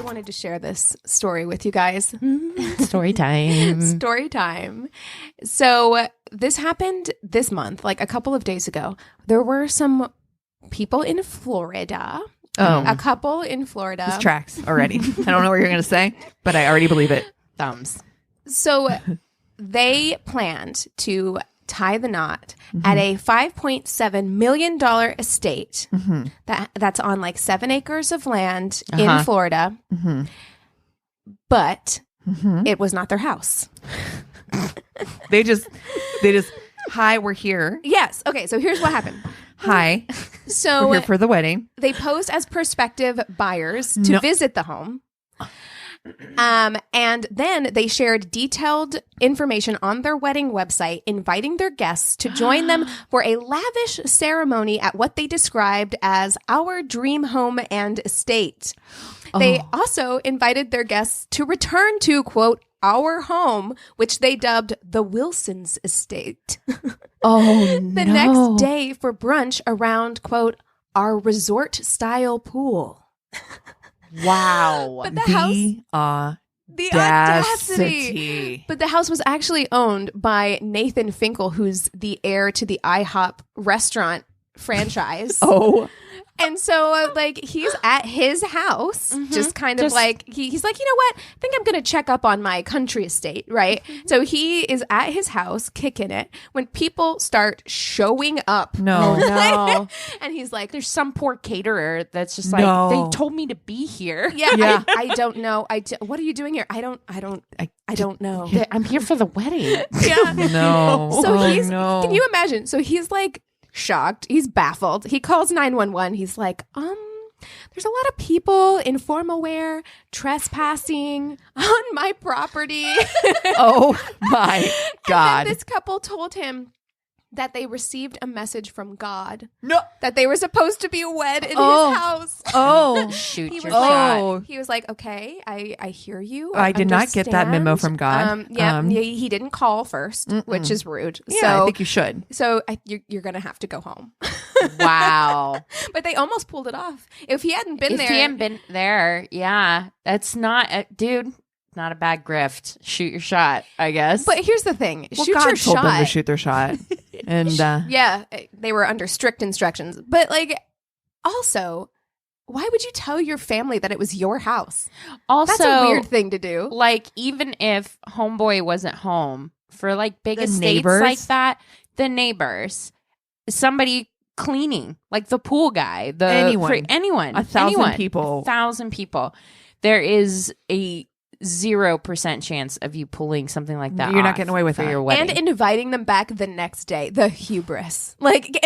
wanted to share this story with you guys. Story time. Story time. So this happened this month, like a couple of days ago. There were some people in Florida. A couple in Florida. This tracks already. I don't know what you're going to say, but I already believe it. Thumbs. So they planned to tie the knot at a $5.7 million estate that's on like 7 acres of land in Florida. But it was not their house. They just, hi, we're here. Yes. Okay. So here's what happened. Hi. So we're here for the wedding. They posed as prospective buyers to visit the home. And then they shared detailed information on their wedding website, inviting their guests to join them for a lavish ceremony at what they described as our dream home and estate. They also invited their guests to return to, quote, our home, which they dubbed the Wilson's estate. The next day for brunch around, quote, our resort style pool. Wow. But the audacity. But the house was actually owned by Nathan Finkel, who's the heir to the IHOP restaurant franchise. And so, like, he's at his house, just kind of like, he's like, you know what? I think I'm going to check up on my country estate, right? So he is at his house, kicking it, when people start showing up. No. And he's like, there's some poor caterer that's just like, they told me to be here. Yeah. I don't know. What are you doing here? I don't know. I'm here for the wedding. Yeah. No. So can you imagine? So he's like, shocked. He's baffled. He calls 911. He's like, there's a lot of people in formal wear trespassing on my property. Oh my God. And then this couple told him that they received a message from God. No. That they were supposed to be wed in his house. Shoot he was your like, shot. He was like, okay, I hear you. I did not get that memo from God. He didn't call first, which is rude. Yeah, so, I think you should. So you're going to have to go home. Wow. But they almost pulled it off. If he hadn't been there, yeah. That's not, dude. Not a bad grift. Shoot your shot, I guess. But here's the thing. Well, shoot God your told shot. them to shoot their shot. And yeah, they were under strict instructions. But like, also, why would you tell your family that it was your house? Also, that's a weird thing to do. Like, even if homeboy wasn't home for like big estates neighbors? like that, the neighbors, somebody cleaning, like the pool guy, anyone, 1,000 people, 1,000 people, there is a 0% chance of you pulling something like that. You're not getting away with your wedding. And inviting them back the next day. The hubris. Like,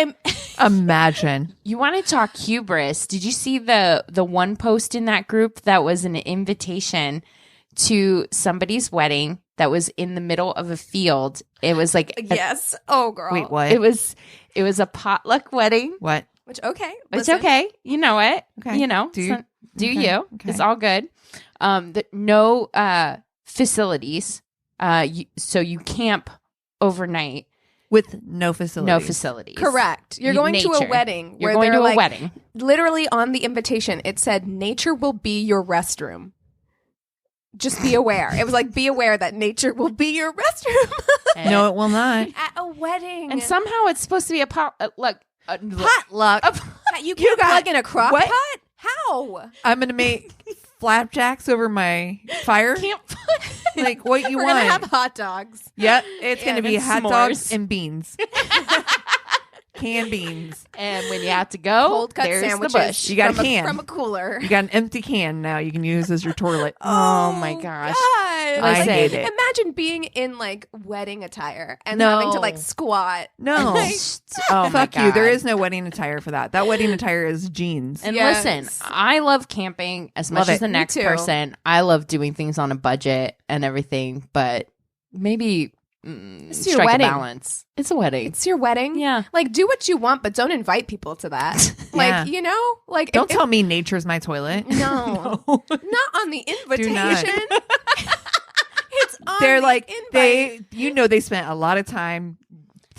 imagine. You want to talk hubris? Did you see the one post in that group that was an invitation to somebody's wedding that was in the middle of a field? It was like yes. Oh, girl. Wait, what? It was a potluck wedding. What? Which okay, it's okay. You know it. Okay. You know. Do you? You? Okay. It's all good. No facilities. So you camp overnight with no facilities. No facilities. Correct. You're going to a wedding. You're going to a wedding. Literally on the invitation, it said, "Nature will be your restroom." Just be aware. It was like, be aware that nature will be your restroom. No, it will not. At a wedding. And somehow it's supposed to be a potluck. You can't plug in a crock pot? How? I'm going to make flapjacks over my fire. Like, what you We're want? We're going to have hot dogs. Yep. It's going to be hot s'mores. dogs and beans. Canned beans. And when you have to go, cold cut there's sandwiches. The bush. You got a can. From a cooler. You got an empty can now you can use as your toilet. Oh my gosh. God. I hate it. Imagine being in like wedding attire and having to like squat. No. Oh fuck my you. There God. is no wedding attire for that. That wedding attire is jeans. And Yes. listen, I love camping as much Love as it. the Me next too. person. I love doing things on a budget and everything, but maybe It's your strike wedding. a balance. It's a wedding. It's your wedding. Yeah. Like, do what you want, but don't invite people to that. Like, Yeah. you know? Like, Don't tell me nature's my toilet. No. Not on the invitation. not. It's on They're the like, invite. they spent a lot of time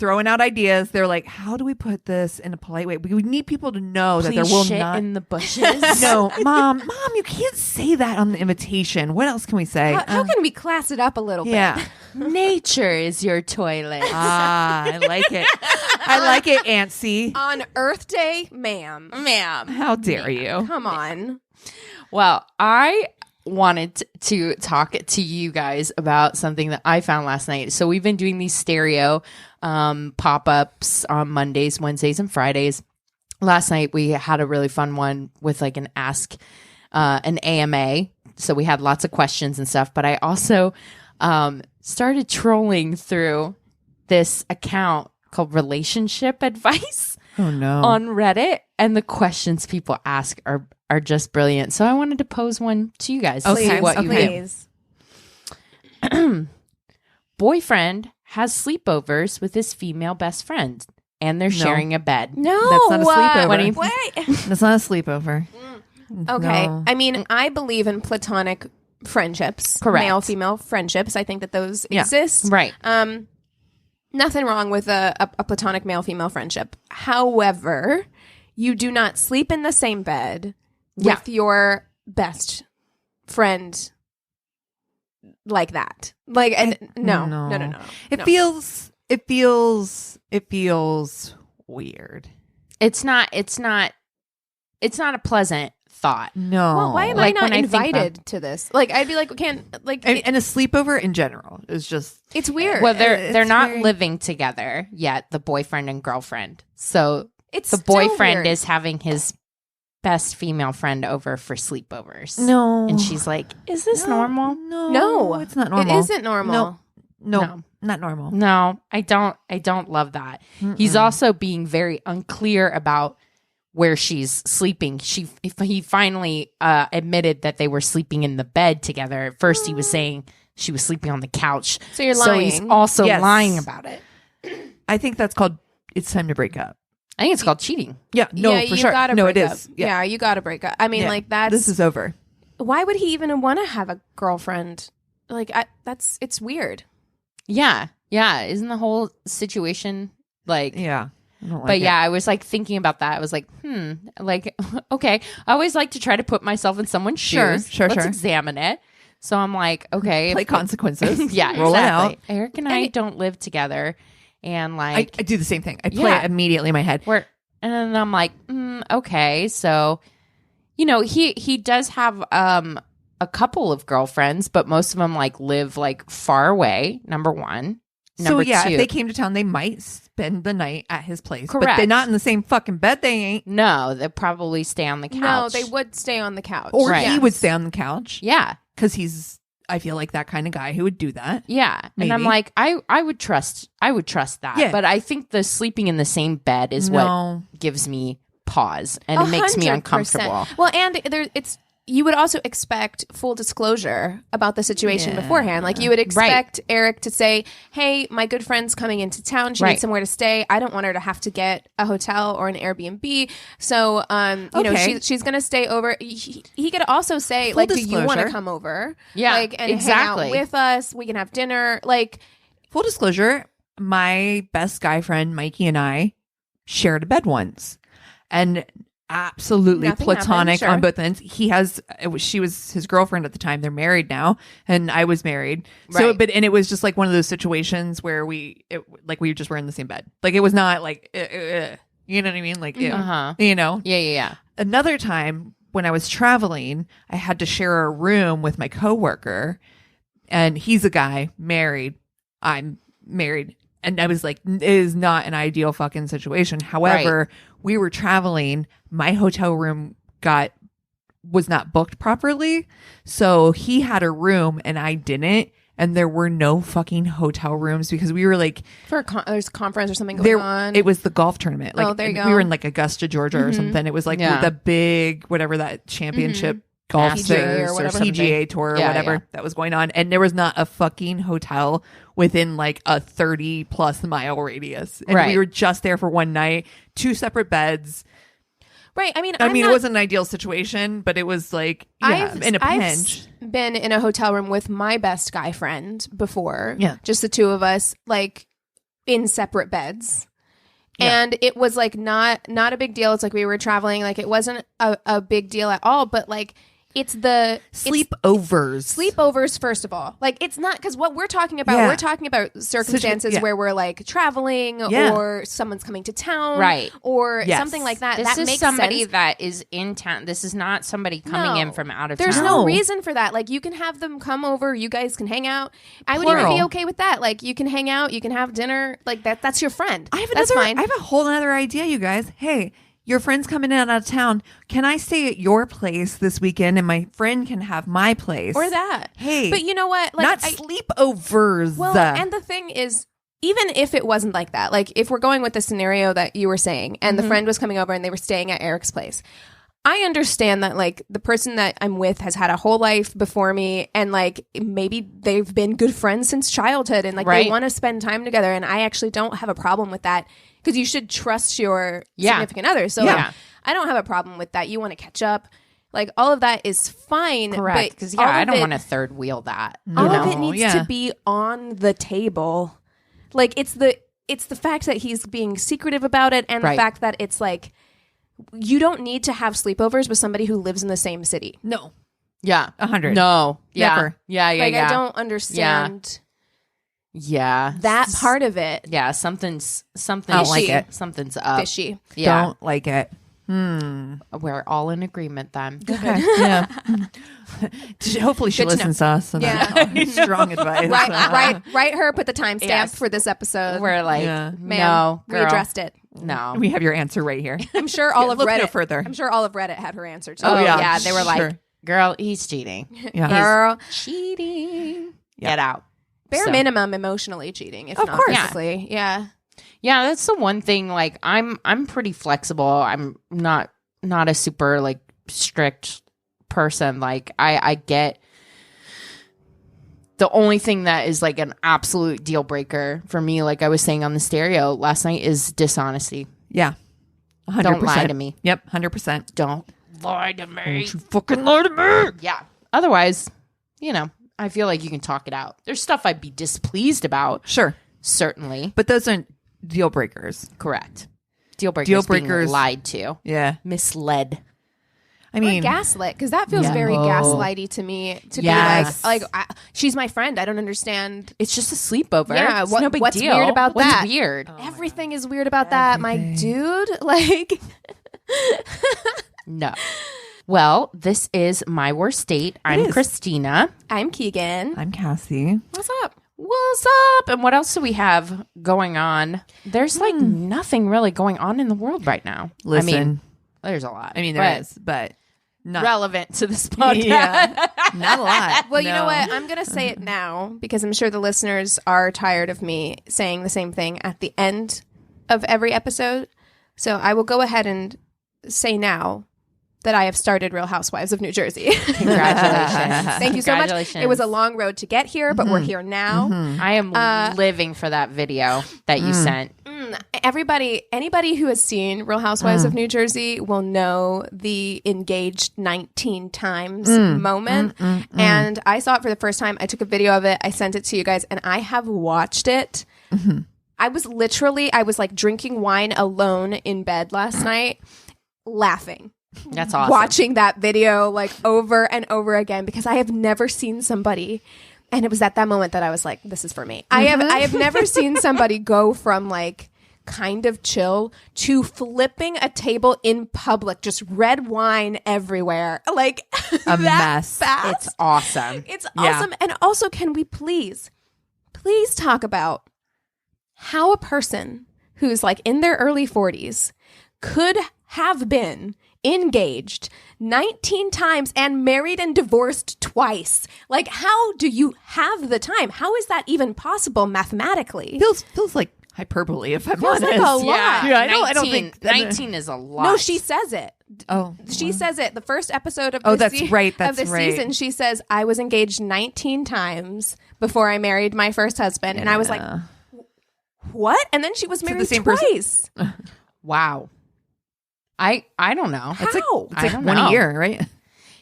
throwing out ideas. They're like, how do we put this in a polite way? We need people to know that there will shit not in the bushes. No, mom, you can't say that on the invitation. What else can we say? How can we class it up a little bit? Yeah. Nature is your toilet. I like it. I like it, Antsy. On Earth Day, ma'am. How dare you? Come on. Well, I wanted to talk to you guys about something that I found last night. So we've been doing these stereo pop-ups on Mondays, Wednesdays, and Fridays. Last night we had a really fun one with like an AMA. So we had lots of questions and stuff. But I also started trolling through this account called Relationship Advice. Oh no. On Reddit, and the questions people ask are just brilliant. So I wanted to pose one to you guys. Okay. See what you Please. do. Boyfriend has sleepovers with his female best friend, and they're sharing a bed. No. That's not a sleepover. What do you- Wait. That's not a sleepover. Okay. No. I mean, I believe in platonic friendships. Correct. Male-female friendships. I think that those Yeah. exist. Right. Nothing wrong with a platonic male-female friendship. However, you do not sleep in the same bed with your best friend like that. Like, no. It feels weird. It's not a pleasant thought. No. Well, why am Like, I not when I think invited to this? Like, I'd be like, And a sleepover in general is just it's weird. Well, they're It's not very- living together yet, the boyfriend and girlfriend. So it's the still boyfriend weird. is having his best female friend over for sleepovers. no. And she's like, is this normal? No, it's not normal. It isn't normal. No, not normal. No, I don't love that. He's also being very unclear about where she's sleeping. He finally admitted that they were sleeping in the bed together. At first he was saying she was sleeping on the couch. So you're So he's lying. also Yes. lying about it. I think that's called it's time to break up. I think it's called cheating. Yeah, no, yeah, for you sure. gotta No, break it up. is. Yeah. You gotta break up. I mean, Yeah. like that's This is over. why would he even want to have a girlfriend? Like, it's weird. Yeah. Yeah. Isn't the whole situation like Yeah. I don't like but it. yeah, I was like thinking about that. I was like, like, okay. I always like to try to put myself in someone's Sure, shoes. sure, Let's sure. examine it. So I'm like, okay. Play consequences. Yeah, Roll exactly. it out. Eric and I don't live together. And I like, do the same thing. I play Yeah. it immediately in my head. and then I'm like, okay. So, you know, he does have a couple of girlfriends, but most of them like live like far away. Number one. Number So yeah, two. if they came to town, they might spend the night at his place. But Correct. they're not in the same fucking bed. They ain't. No, they'll probably stay on the couch. No, they would stay on the couch. Or Right. he would stay on the couch Yeah. because he's. I feel like that kind of guy who would do that. Yeah. And I'm Maybe. like, I would trust that. Yeah. But I think the sleeping in the same bed is what gives me pause and it makes me 100%. uncomfortable. Well, and you would also expect full disclosure about the situation beforehand. Like you would expect Eric to say, "Hey, my good friend's coming into town. She Right. needs somewhere to stay. I don't want her to have to get a hotel or an Airbnb. So, you know, Okay. she's going to stay over." He could also say, Full like, "Do you want to disclosure. come over? Yeah, like, and exactly. hang out with us? We can have dinner. Like, Full disclosure, my best guy friend Mikey and I shared a bed once, and absolutely Nothing platonic happened, on sure. both ends. She was his girlfriend at the time. They're married now, and I was married. So, Right. and it was just like one of those situations where we just were in the same bed. Like it was not like, you know what I mean? Like, Uh-huh. you know. Yeah. Another time when I was traveling, I had to share a room with my coworker, and he's a guy, married. I'm married. And I was like, it is not an ideal fucking situation. However, we were traveling. My hotel room was not booked properly. So he had a room and I didn't. And there were no fucking hotel rooms because we were like, for there's a conference or something going on. it was the golf tournament. Like, Oh, there you and go. we were in like Augusta, Georgia or something. It was like Yeah. the big, whatever that championship golf Masters thing or whatever. PGA tour or Yeah, whatever yeah. that was going on. And there was not a fucking hotel within like a 30 plus mile radius. And Right. we were just there for one night, 2 separate beds. right. I mean, It wasn't an ideal situation, but it was like, yeah, in a pinch. I've been in a hotel room with my best guy friend before. Yeah. Just the two of us. Like, in separate beds. Yeah. And it was like not a big deal. It's like we were traveling. Like it wasn't a big deal at all. But like it's sleepovers, first of all. Like it's not, because what we're talking about, we're talking about circumstances where we're like traveling or someone's coming to town. Right. Or something like that. This that is makes somebody sense. that is in town. This is not somebody coming in from out of There's town. no reason for that. Like you can have them come over. You guys can hang out. I would even be okay with that. Like you can hang out. You can have dinner. Like that's your friend. That's fine. I have a whole other idea, you guys. Hey, your friend's coming in out of town. Can I stay at your place this weekend and my friend can have my place? Or that. Hey. But you know what? Like, not sleepovers. Well, and the thing is, even if it wasn't like that, like if we're going with the scenario that you were saying and the friend was coming over and they were staying at Eric's place, I understand that like the person that I'm with has had a whole life before me and like maybe they've been good friends since childhood and like they want to spend time together, and I actually don't have a problem with that because you should trust your significant other. So like, I don't have a problem with that. You want to catch up. Like all of that is fine. Correct. Because I don't want to third wheel that. All of it needs to be on the table. Like it's the fact that he's being secretive about it and the fact that it's like, you don't need to have sleepovers with somebody who lives in the same city. No. Yeah. 100. No. Yeah. Never. Yeah. Like I don't understand that part of it. Yeah. Something's I don't like it. Something's up. Fishy. Yeah. Don't like it. We're all in agreement then. Okay. Yeah. Hopefully she listens to us. And strong advice. Write her, put the timestamp for this episode. We're like, ma'am, no, girl. we addressed it. No. We have your answer right here. I'm sure all of Look no Reddit further. I'm sure all of Reddit had her answer too. Oh yeah. They were like, girl, he's cheating. Yeah. Girl, Cheating. Get out. bare minimum emotionally cheating, if Of not course. physically. Yeah. Yeah, that's the one thing. Like, I'm pretty flexible. I'm not a super like strict person. Like, I get. The only thing that is like an absolute deal breaker for me, like I was saying on the stereo last night, is dishonesty. Yeah. 100%. Don't lie to me. Yep. 100%. Don't lie to me. Don't you fucking lie to me. Yeah. Otherwise, I feel like you can talk it out. There's stuff I'd be displeased about. Sure. Certainly. But those aren't deal breakers. Correct. Deal breakers being lied to. Yeah. Misled. I mean, or gaslit, because that feels very gaslighty to me. To be like she's my friend. I don't understand. It's just a sleepover. Yeah, it's no big what's deal. weird about what's that? Weird. Everything is weird about that, my dude. Like, no. Well, this is My Worst Date. I'm Christina. I'm Keegan. I'm Cassie. What's up? What's up? And what else do we have going on? There's like nothing really going on in the world right now. Listen. I mean, there's a lot. There is, but not relevant to this podcast. Yeah, not a lot. Well, you know what? I'm going to say it now because I'm sure the listeners are tired of me saying the same thing at the end of every episode. So I will go ahead and say now that I have started Real Housewives of New Jersey. Congratulations. Thank you so much. It was a long road to get here, but we're here now. I am living for that video that you sent. Anybody who has seen Real Housewives of New Jersey will know the engaged 19 times moment. And I saw it for the first time. I took a video of it. I sent it to you guys, and I have watched it. I was like drinking wine alone in bed last night, laughing. That's awesome. Watching that video like over and over again because I have never seen somebody, and it was at that moment that I was like, this is for me. I have never seen somebody go from like kind of chill to flipping a table in public, just red wine everywhere. Like a mess. Fast. It's awesome. It's awesome. And also, can we please talk about how a person who's like in their early 40s could have been engaged 19 times and married and divorced twice. Like, how do you have the time? How is that even possible mathematically? Feels like hyperbole, if I'm Feels honest. like a lot. Yeah, I don't think 19 is a lot. No, she says it. Oh, she says it. The first episode of that's right. That's of the right. season, she says, I was engaged 19 times before I married my first husband. And I was like, what? And then she was married the same twice. Wow. I don't know. How? It's like don't one know. a year, right?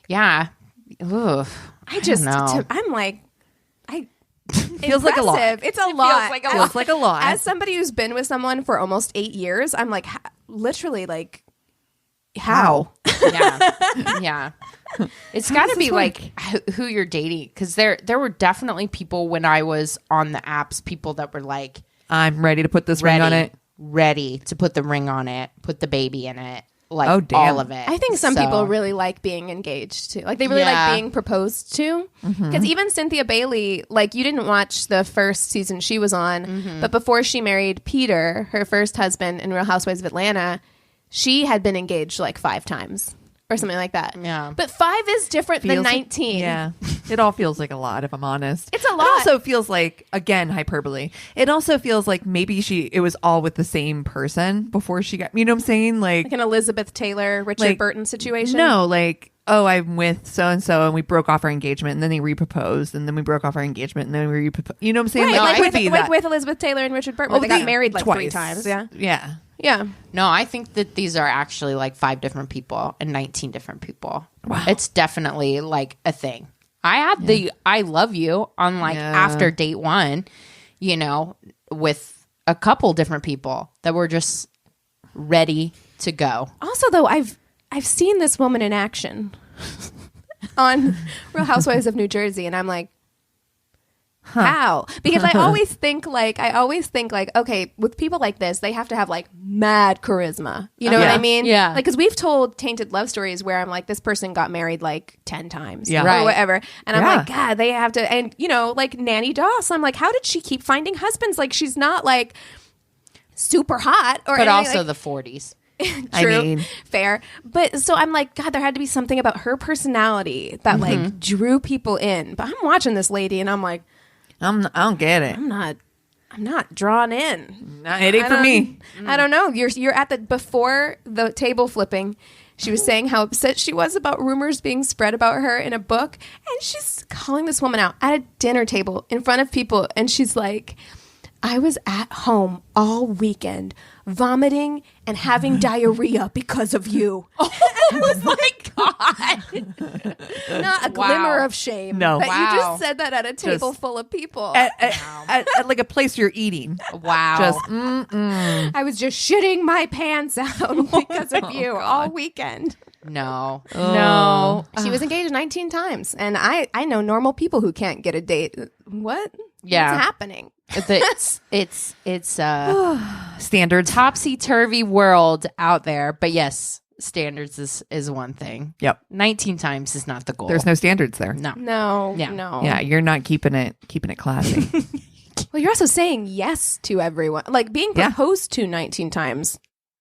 Yeah. Ugh. I just, don't know. I'm like, Feels like a lot. It's a lot. Feels like a lot. As somebody who's been with someone for almost 8 years, I'm like, literally, like, how? Yeah. It's got to be like who you're dating, because there were definitely people when I was on the apps, people that were like, I'm ready to put this ring on it. Ready to put the ring on it, put the baby in it, like all of it. I think some people really like being engaged too. Like they really like being proposed to. Because even Cynthia Bailey, like you didn't watch the first season she was on, but before she married Peter, her first husband in Real Housewives of Atlanta, she had been engaged like 5 times. Or something like that. Yeah. But 5 is different than 19. Yeah. It all feels like a lot, if I'm honest. It's a lot. It also feels like, again, hyperbole. It also feels like maybe it was all with the same person before she got, you know what I'm saying? Like an Elizabeth Taylor, Richard Burton situation? No, like, oh, I'm with so-and-so and we broke off our engagement and then they re-proposed and then we broke off our engagement and then we re-proposed. You know what I'm saying? Right, like with Elizabeth Taylor and Richard Burton, they got married like twice. 3 times. Yeah. Yeah. Yeah. No, I think that these are actually like 5 different people and 19 different people. Wow. It's definitely like a thing. I had the I love you on like after date 1, you know, with a couple different people that were just ready to go. Also, though, I've seen this woman in action on Real Housewives of New Jersey, and I'm like, how? Because I always think like, okay, with people like this, they have to have like mad charisma. You know what I mean? Yeah. Like, because we've told tainted love stories where I'm like, this person got married like 10 times or Right. whatever. And I'm like, God, they have to. And, you know, like Nanny Doss, I'm like, how did she keep finding husbands? Like, she's not like super hot or But anything, also like, the 40s. True, I mean, fair. But so I'm like, God, there had to be something about her personality that like drew people in. But I'm watching this lady and I'm like, I don't get it. I'm not drawn in. Not it ain't for me. I don't know. You're at the before the table flipping. She was saying how upset she was about rumors being spread about her in a book, and she's calling this woman out at a dinner table in front of people, and she's like, I was at home all weekend vomiting and having diarrhea because of you. Oh my God. Not a glimmer of shame. No. That Wow. you just said that at a table full of people. At like a place you're eating. Wow. Just I was just shitting my pants out because of you all weekend. No. She was engaged 19 times. And I know normal people who can't get a date. What? Yeah. What's happening? It's standards. topsy-turvy world out there. But yes, standards is one thing. Yep. 19 times is not the goal. There's no standards there. No. No. Yeah. No. Yeah, you're not keeping it classy. Well, you're also saying yes to everyone. Like being proposed to 19 times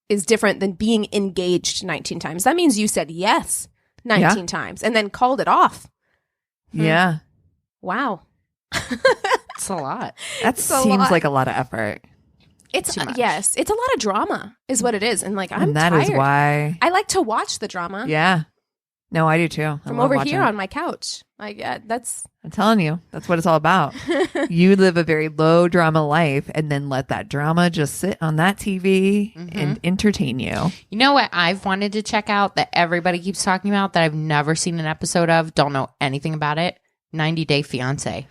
is different than being engaged 19 times. That means you said yes 19 times and then called it off. Yeah. Wow. It's a lot. That seems like a lot of effort. It's Too much. yes, it's a lot of drama is what it is. And like I'm And that tired. is why. I like to watch the drama Yeah. No, I do too. from over here on my couch. Like that's I'm telling you, that's what it's all about. You live a very low drama life and then let that drama just sit on that TV and entertain you. You know what I've wanted to check out that everybody keeps talking about that I've never seen an episode of, don't know anything about it? 90 Day Fiancé.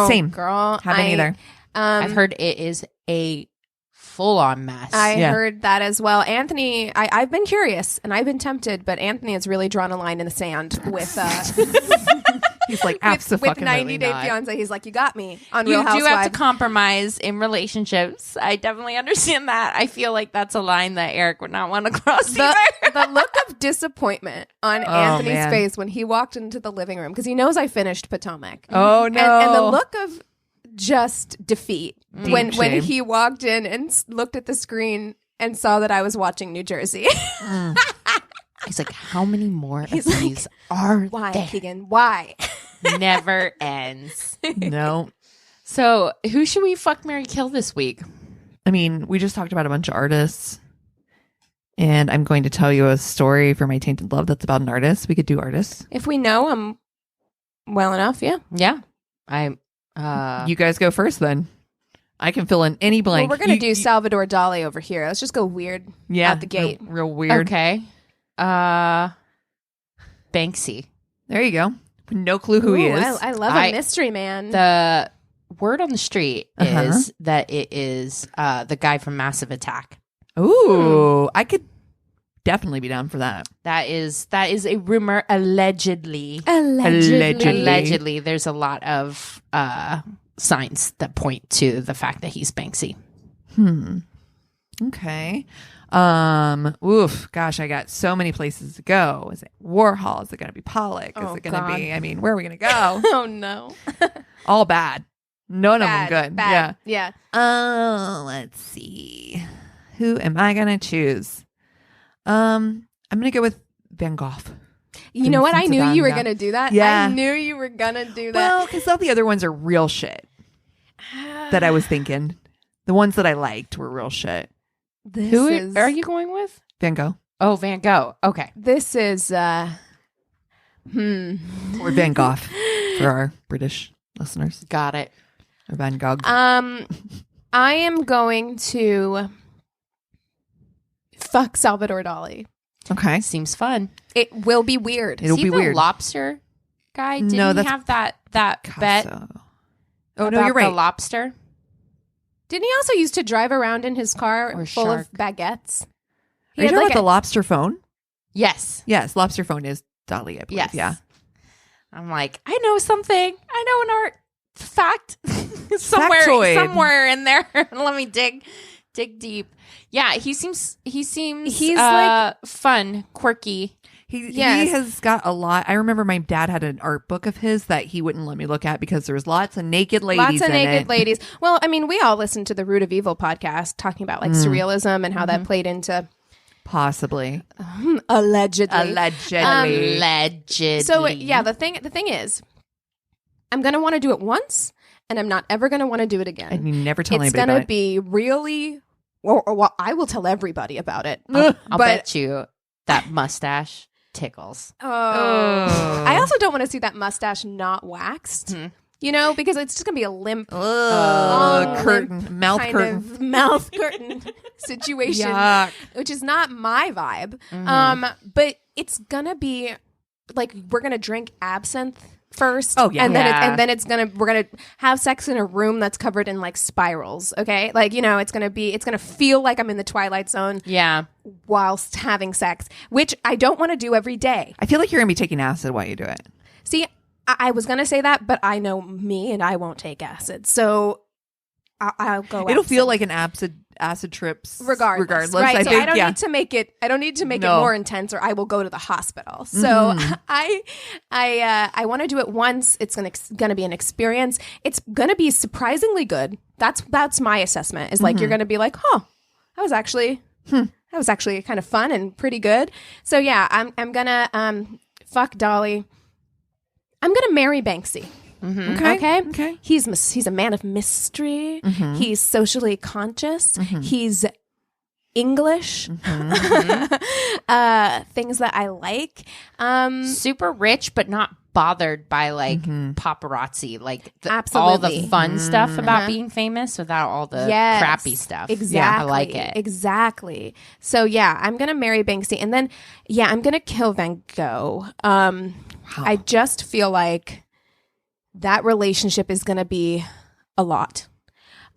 Same. girl. Haven't either. I've heard it is a full-on mess. I heard that as well. Anthony, I've been curious and I've been tempted, but Anthony has really drawn a line in the sand with He's like, with 90 Day Fiancé. He's like, you got me on Real You do Housewives. have to compromise in relationships. I definitely understand that. I feel like that's a line that Eric would not want to cross either. The look of disappointment on Anthony's face when he walked into the living room because he knows I finished Potomac. Oh, no. And the look of just defeat when shame. he walked in and looked at the screen and saw that I was watching New Jersey. He's like, how many more of like, these are Why, there? Keegan? Why? Never ends. No. So who should we fuck, marry, kill this week? I mean, we just talked about a bunch of artists. And I'm going to tell you a story for my Tainted Love that's about an artist. We could do artists. If we know him well enough, yeah. Yeah. You guys go first then. I can fill in any blank. Well, we're going to do Salvador Dali over here. Let's just go weird out the gate. Real weird. Okay. Banksy. There you go. No clue who he Ooh, is. I love a mystery man. The word on the street is that it is the guy from Massive Attack. Ooh, I could definitely be down for that. That is a rumor. Allegedly. There's a lot of signs that point to the fact that he's Banksy. Okay. Oof, gosh, I got so many places to go. Is it Warhol? Is it going to be Pollock? Is it going to be, I mean, where are we going to go? Oh, no. All bad. None of them good. Bad. Yeah. Let's see. Who am I going to choose? I'm going to go with Van Gogh. You know what? I knew you were going to do that. Yeah. I knew you were going to do that. Well, because all the other ones are real shit that I was thinking. The ones that I liked were real shit. Who are you going with? Van Gogh. Oh, Van Gogh. Okay. This is Or Van Gogh for our British listeners. Got it. Or Van Gogh. I am going to fuck Salvadore Dali. Okay. Seems fun. It will be weird. It'll be weird. Lobster guy? Didn't No, he that's have that bet? Oh, no, about you're right. The lobster? Didn't he also used to drive around in his car Or full shark. of baguettes? Are you talking about the lobster phone? Yes. Yes, lobster phone is Dali, I believe. Yes. Yeah. I'm like, I know something. I know an art fact somewhere Factoid. in there. Let me dig deep. Yeah, he seems He's like fun, quirky. He has got a lot. I remember my dad had an art book of his that he wouldn't let me look at because there was lots of naked ladies ladies. Well, I mean, we all listened to the Root of Evil podcast talking about like surrealism and how that played into possibly. allegedly. So yeah, the thing is, I'm gonna want to do it once, and I'm not ever gonna want to do it again. And you never tell It's anybody gonna about it. be really. Well, I will tell everybody about it. I'll bet you that mustache tickles. I also don't want to see that mustache not waxed. You know, because it's just gonna be a limp, curtain, mouth kind curtain, of mouth curtain situation, Yuck. which is not my vibe. But it's gonna be like we're gonna drink absinthe first. Oh, yeah. and Yeah. then we're gonna have sex in a room that's covered in like spirals. Okay, like you know, it's gonna feel like I'm in the Twilight Zone. Yeah. Whilst having sex, which I don't want to do every day. I feel like you're gonna be taking acid while you do it. See, I was going to say that, but I know me and I won't take acid. So I'll go It'll absinthe. feel like an acid trips regardless. Right? I So think, I don't need to make it No. more intense or I will go to the hospital. So I want to do it once. It's going to be an experience. It's going to be surprisingly good. That's my assessment. Is like you're going to be like, "Huh, that was actually kind of fun and pretty good." So yeah, I'm going to fuck Dali. I'm going to marry Banksy. Okay. He's a man of mystery. He's socially conscious. He's English. Things that I like. Super rich, but not bothered by like paparazzi, like all Absolutely. the fun stuff about being famous without all the Yes, crappy stuff. Exactly. Yeah, I like it. Exactly. So yeah, I'm gonna marry Banksy, and then I'm gonna kill Van Gogh. I just feel like that relationship is gonna be a lot.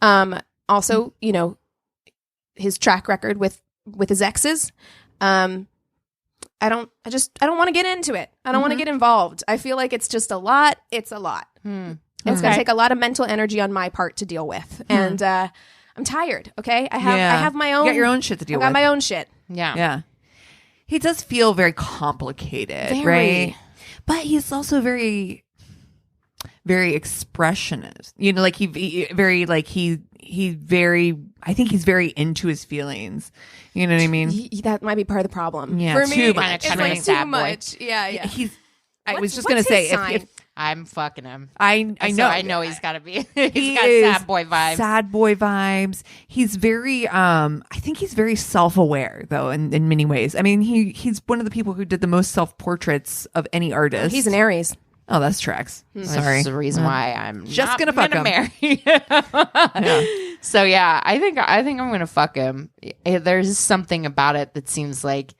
Also, you know, his track record with his exes. I don't want to get into it. I don't want to get involved. I feel like it's just a lot. It's a lot. It's going to take a lot of mental energy on my part to deal with. And I'm tired. Okay. I have my own. You got your own shit to deal with. I got my own shit. Yeah. Yeah. He does feel very complicated, Very. right? But he's also very, very expressionist. You know, like he's very, I think he's very into his feelings. You know what I mean? That might be part of the problem. Yeah, For me, too much. it's Kinda like like too that boy. much. Yeah. I was just What's going to say, his sign? if I'm fucking him. I So know. I know he's got to be. He He's got is sad boy vibes. Sad boy vibes. He's very I think he's very self-aware though in many ways. I mean, he's one of the people who did the most self-portraits of any artist. He's an Aries. Oh, that's tracks. Sorry. That's the reason why I'm Just not gonna fuck him. marry. So yeah, I think I'm gonna fuck him. There's something about it that seems like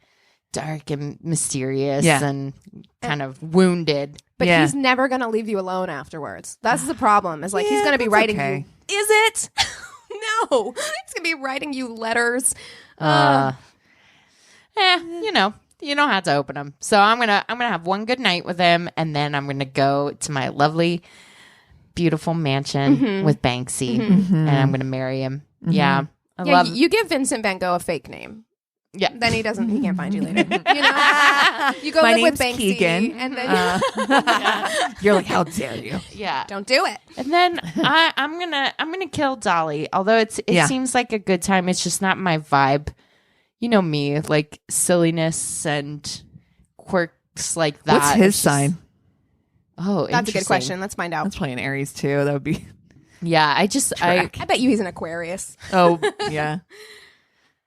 dark and mysterious Yeah. and kind of wounded. but Yeah. he's never going to leave you alone afterwards. That's the problem. Is like he's going to be that's writing okay. you. Is it? No, he's going to be writing you letters. You know, you don't have to open them. So I'm gonna have one good night with him, and then I'm gonna go to my lovely, beautiful mansion with Banksy, and I'm gonna marry him. Yeah, You give Vincent Van Gogh a fake name. Yeah. Then he can't find you later. You know, you go My live with name's Banksy, Keegan. and then You're like, how dare you? Yeah. don't do it. And then I'm gonna kill Dali. Although it seems like a good time, it's just not my vibe. You know me, like silliness and quirks like that. What's his It's just- sign? Oh, That's a good interesting. question. Let's find out. That's probably an Aries too. That would be. Yeah, I I bet you he's an Aquarius. Oh yeah.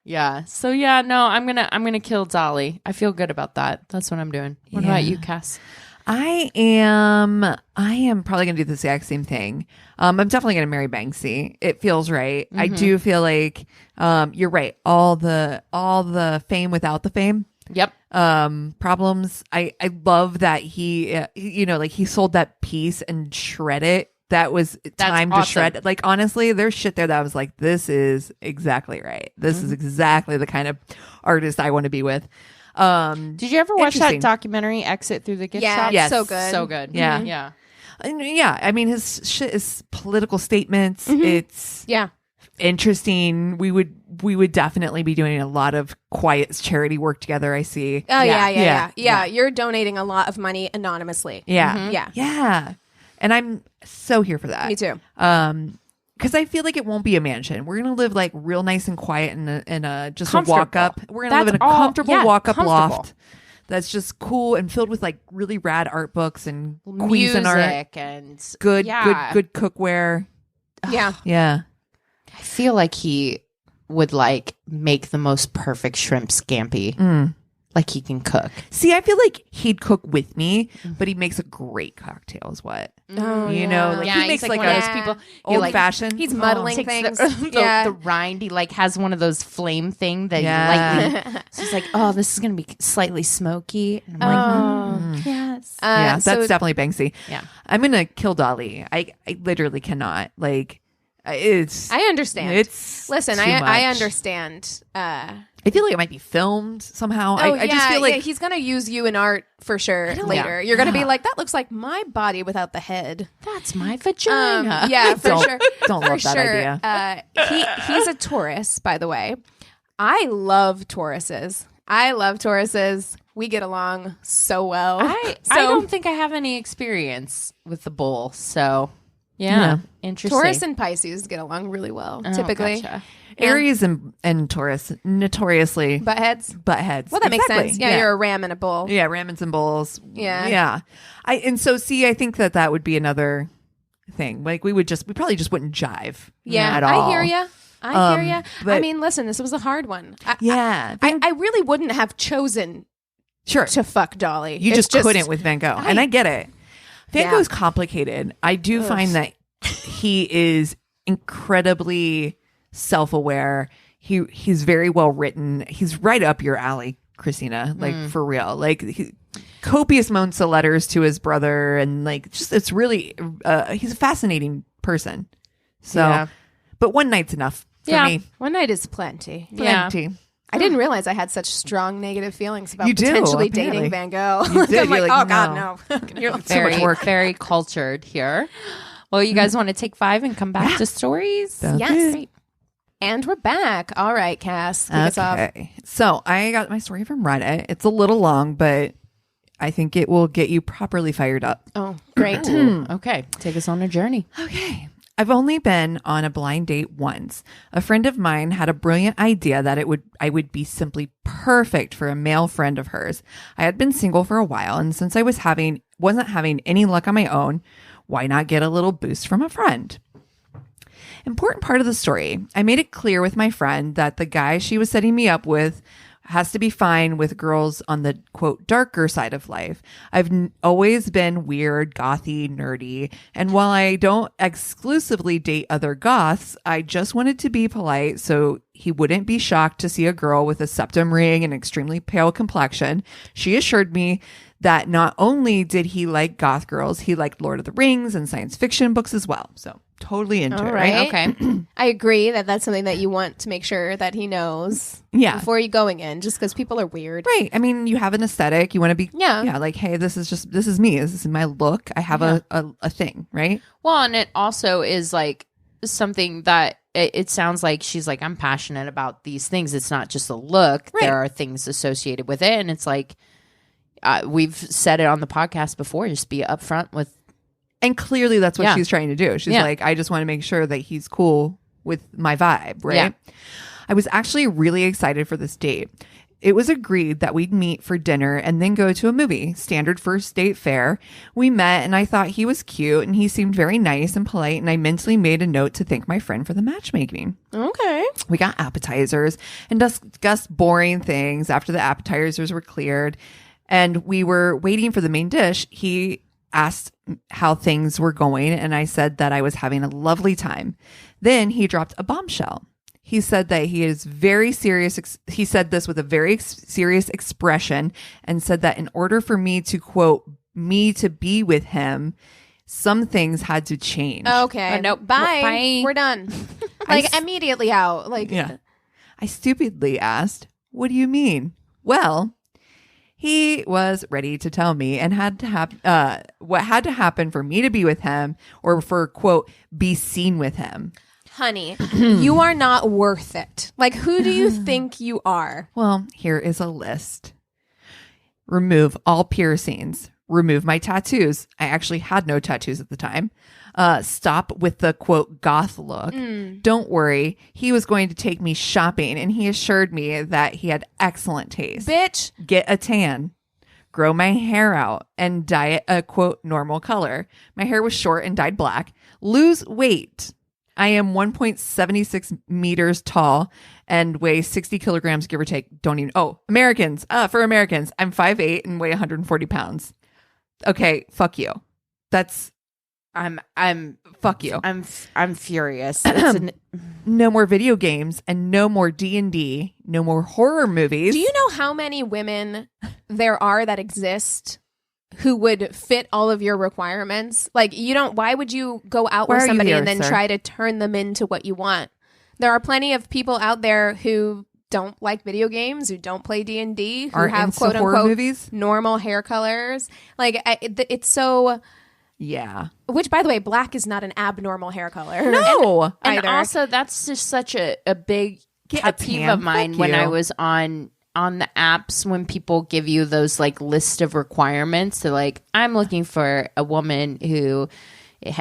yeah. So yeah, no, I'm gonna kill Dali. I feel good about that. That's what I'm doing. What about you, Cass? I am probably going to do the exact same thing. I'm definitely going to marry Banksy. It feels right. I do feel like you're right. All the fame without the fame. Yep. Problems. I love that he like he sold that piece and shred it. That was time to awesome. shred. Like honestly, there's shit there that I was like, this is exactly right. This is exactly the kind of artist I want to be with. Did you ever watch that Interesting. documentary Exit Through the Gift Yeah, Shop? Yes. so good. So good. Yeah. Yeah. And yeah, I mean his shit is political statements. It's Yeah. interesting. We would definitely be doing a lot of quiet charity work together. I see. Oh yeah. Yeah. You're donating a lot of money anonymously. Yeah. Yeah. Yeah. And I'm so here for that. Me too. Because I feel like it won't be a mansion. We're gonna live like real nice and quiet in a just a Comfortable. walk up. We're gonna live in a That's all- comfortable yeah, walk up comfortable. loft that's just cool and filled with like really rad art books and Queens art. Music and Good cookware. Yeah. Yeah. I feel like he would like make the most perfect shrimp scampi. Like he can cook. See, I feel like he'd cook with me, but he makes a great cocktail. Is what Oh, you know? Like Yeah, he makes he's like one of a those people. He old like fashioned. He's muddling takes things. the Yeah. rind. He like has one of those flame thing that Yeah. you lightly. So he's like, oh, this is gonna be slightly smoky. And I'm like, yes. Yeah, so- that's definitely Banksy. Yeah. I'm gonna kill Dali. I literally cannot. Like, it's. I understand. It's Listen, too I much. understand. I feel like it might be filmed somehow. I just feel like he's gonna use you in art for sure later. You're gonna be like, that looks like my body without the head. That's my vagina. Yeah, for Don't- sure. don't For love that sure. idea. He's a Taurus, by the way. I love Tauruses. We get along so well. I don't think I have any experience with the bull, so Yeah. interesting. Taurus and Pisces get along really well, Oh, typically. gotcha. Aries and Taurus notoriously Butt heads. butt heads. Well, that makes Exactly. sense. Yeah, you're a ram and a bull. Yeah, ramens and bulls. Yeah. Yeah. I think that would be another thing. Like we probably just wouldn't jive. Yeah, at all. I hear you. I hear you. but- I mean, listen, this was a hard one. Yeah. I really wouldn't have chosen Sure. to fuck Dolly. You It's just couldn't with Van Gogh. And I get it. Van Yeah. Gogh's complicated. I do find that he is incredibly self-aware. He's very well written. He's right up your alley, Christina. Like for real. Like copious amounts of letters to his brother, and like just it's really he's a fascinating person. So, Yeah. but one night's enough for me. One night is plenty. Yeah. Plenty. I didn't realize I had such strong negative feelings about You do, potentially apparently. dating Van Gogh. You did. I'm like, You're oh like, God, no. no. You're so much very, work. very cultured here. Well, you guys want to take 5 and come back to stories? Sounds Yes. good. Great. And we're back. All right, Cass, kick us off. Okay. So I got my story from Reddit. It's a little long, but I think it will get you properly fired up. Oh, great. Okay, take us on a journey. Okay. I've only been on a blind date once. A friend of mine had a brilliant idea that I would be simply perfect for a male friend of hers. I had been single for a while, and since I wasn't having any luck on my own, why not get a little boost from a friend? Important part of the story. I made it clear with my friend that the guy she was setting me up with has to be fine with girls on the quote darker side of life. I've always been weird, gothy, nerdy, and while I don't exclusively date other goths, I just wanted to be polite so he wouldn't be shocked to see a girl with a septum ring and extremely pale complexion. She assured me that not only did he like goth girls, he liked Lord of the Rings and science fiction books as well. So totally into All it, right. right? Okay. I agree that that's something that you want to make sure that he knows before you going in, just because people are weird. Right. I mean, you have an aesthetic. You want to be, Yeah. like, hey, this is me. This is my look. I have a thing, right? Well, and it also is like something that it sounds like she's like, I'm passionate about these things. It's not just a look. Right. There are things associated with it. And it's like, we've said it on the podcast before, just be upfront with. And clearly that's what she's trying to do. She's Yeah. like, I just want to make sure that he's cool with my vibe, right? Yeah. I was actually really excited for this date. It was agreed that we'd meet for dinner and then go to a movie, standard first date fare. We met and I thought he was cute and he seemed very nice and polite, and I mentally made a note to thank my friend for the matchmaking. Okay. We got appetizers and discussed boring things after the appetizers were cleared, and we were waiting for the main dish. He asked how things were going, and I said that I was having a lovely time. Then he dropped a bombshell. He said that he is very serious. He said this with a very serious expression and said that in order for me to, quote, me to be with him, some things had to change. Okay. Nope. Bye. Bye. We're done. Immediately out. Like, Yeah. I stupidly asked, what do you mean? Well, he was ready to tell me and had to what had to happen for me to be with him, or for, quote, be seen with him. honey, you are not worth it. Like, who do you think you are? Well, here is a list. Remove all piercings. Remove my tattoos. I actually had no tattoos at the time. Stop with the, quote, goth look. Don't worry. He was going to take me shopping, and he assured me that he had excellent taste. Bitch. Get a tan. Grow my hair out and dye it a, quote, normal color. My hair was short and dyed black. Lose weight. I am 1.76 meters tall and weigh 60 kilograms, give or take. Don't even. Oh, Americans. For Americans, I'm 5'8" and weigh 140 pounds. Okay, fuck you. Fuck you. I'm furious. No more video games and no more D&D. No more horror movies. Do you know how many women there are that exist who would fit all of your requirements? Like, why would you go out Why with are you somebody here, and then sir? try to turn them into what you want? There are plenty of people out there who don't like video games, who don't play D&D, who Are have into quote horror unquote movies? normal hair colors. Like, it's so. Yeah. Which, by the way, black is not an abnormal hair color. No. and either. also, that's just such a big Get a pet peeve tan. of mine Fuck when I you. was on the apps, when people give you those like list of requirements. They're like, I'm looking for a woman who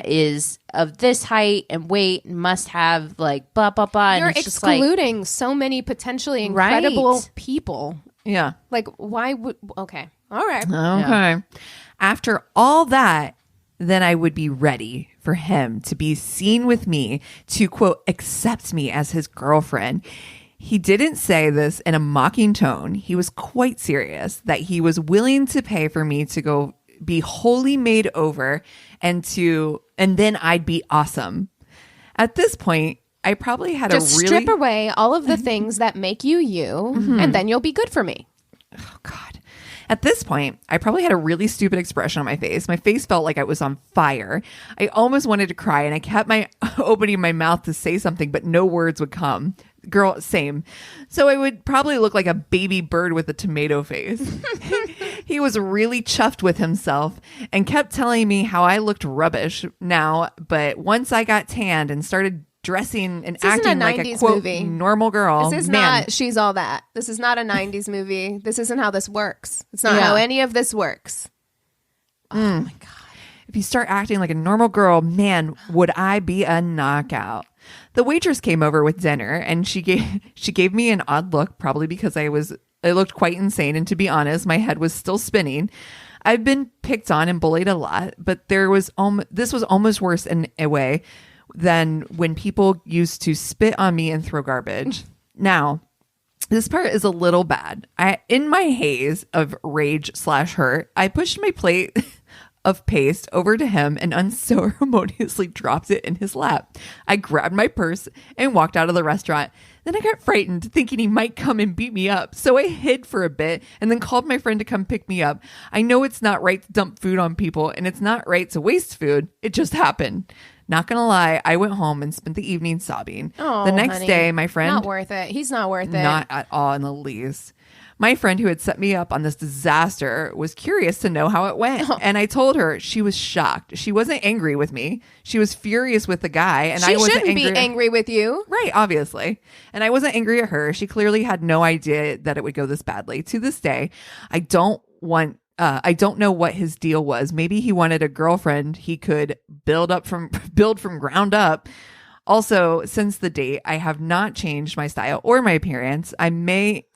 is of this height and weight and must have like blah blah blah. You're and it's just like, excluding so many potentially incredible people. Yeah. Like, why would... Okay. All right. Okay. After all that, then I would be ready for him to be seen with me, to, quote, accept me as his girlfriend. He didn't say this in a mocking tone. He was quite serious that he was willing to pay for me to go be wholly made over and then I'd be awesome. At this point, I probably had Just a really... strip away all of the things that make you you, and then you'll be good for me. Oh, God. At this point, I probably had a really stupid expression on my face. My face felt like I was on fire. I almost wanted to cry, and I kept opening my mouth to say something, but no words would come. Girl, same. So I would probably look like a baby bird with a tomato face. He was really chuffed with himself and kept telling me how I looked rubbish now, but once I got tanned and started dressing and This isn't acting a like a 90s quote movie. normal girl. This is man, not She's All That. This is not a 90s movie. This isn't how this works. It's not Yeah. how any of this works. oh my god. If you start acting like a normal girl, man, would I be a knockout. The waitress came over with dinner and she gave me an odd look, probably because I looked quite insane, and to be honest, my head was still spinning. I've been picked on and bullied a lot, but this was almost worse in a way than when people used to spit on me and throw garbage. Now, this part is a little bad. In my haze of rage/hurt, I pushed my plate of paste over to him and unceremoniously dropped it in his lap. I grabbed my purse and walked out of the restaurant. Then I got frightened, thinking he might come and beat me up. So I hid for a bit and then called my friend to come pick me up. I know it's not right to dump food on people, and it's not right to waste food. It just happened. Not gonna lie, I went home and spent the evening sobbing. Oh, the next honey. day, my friend... Not worth it. He's not worth it. Not at all in the least. My friend who had set me up on this disaster was curious to know how it went. And I told her. She was shocked. She wasn't angry with me. She was furious with the guy. And I wasn't shouldn't be angry with you. Right, obviously. And I wasn't angry at her. She clearly had no idea that it would go this badly. To this day, I don't know what his deal was. Maybe he wanted a girlfriend he could build from ground up. Also, since the date, I have not changed my style or my appearance. I might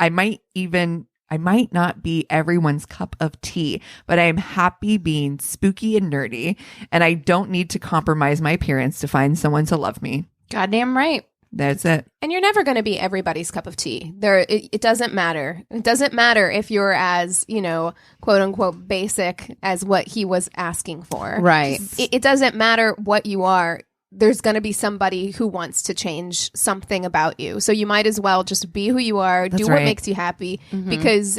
not be everyone's cup of tea, but I am happy being spooky and nerdy, and I don't need to compromise my appearance to find someone to love me. Goddamn right. That's it. And you're never going to be everybody's cup of tea. It doesn't matter. It doesn't matter if you're as, quote unquote, basic as what he was asking for. Right. It doesn't matter what you are. There's going to be somebody who wants to change something about you. So you might as well just be who you are, That's do what right. makes you happy, because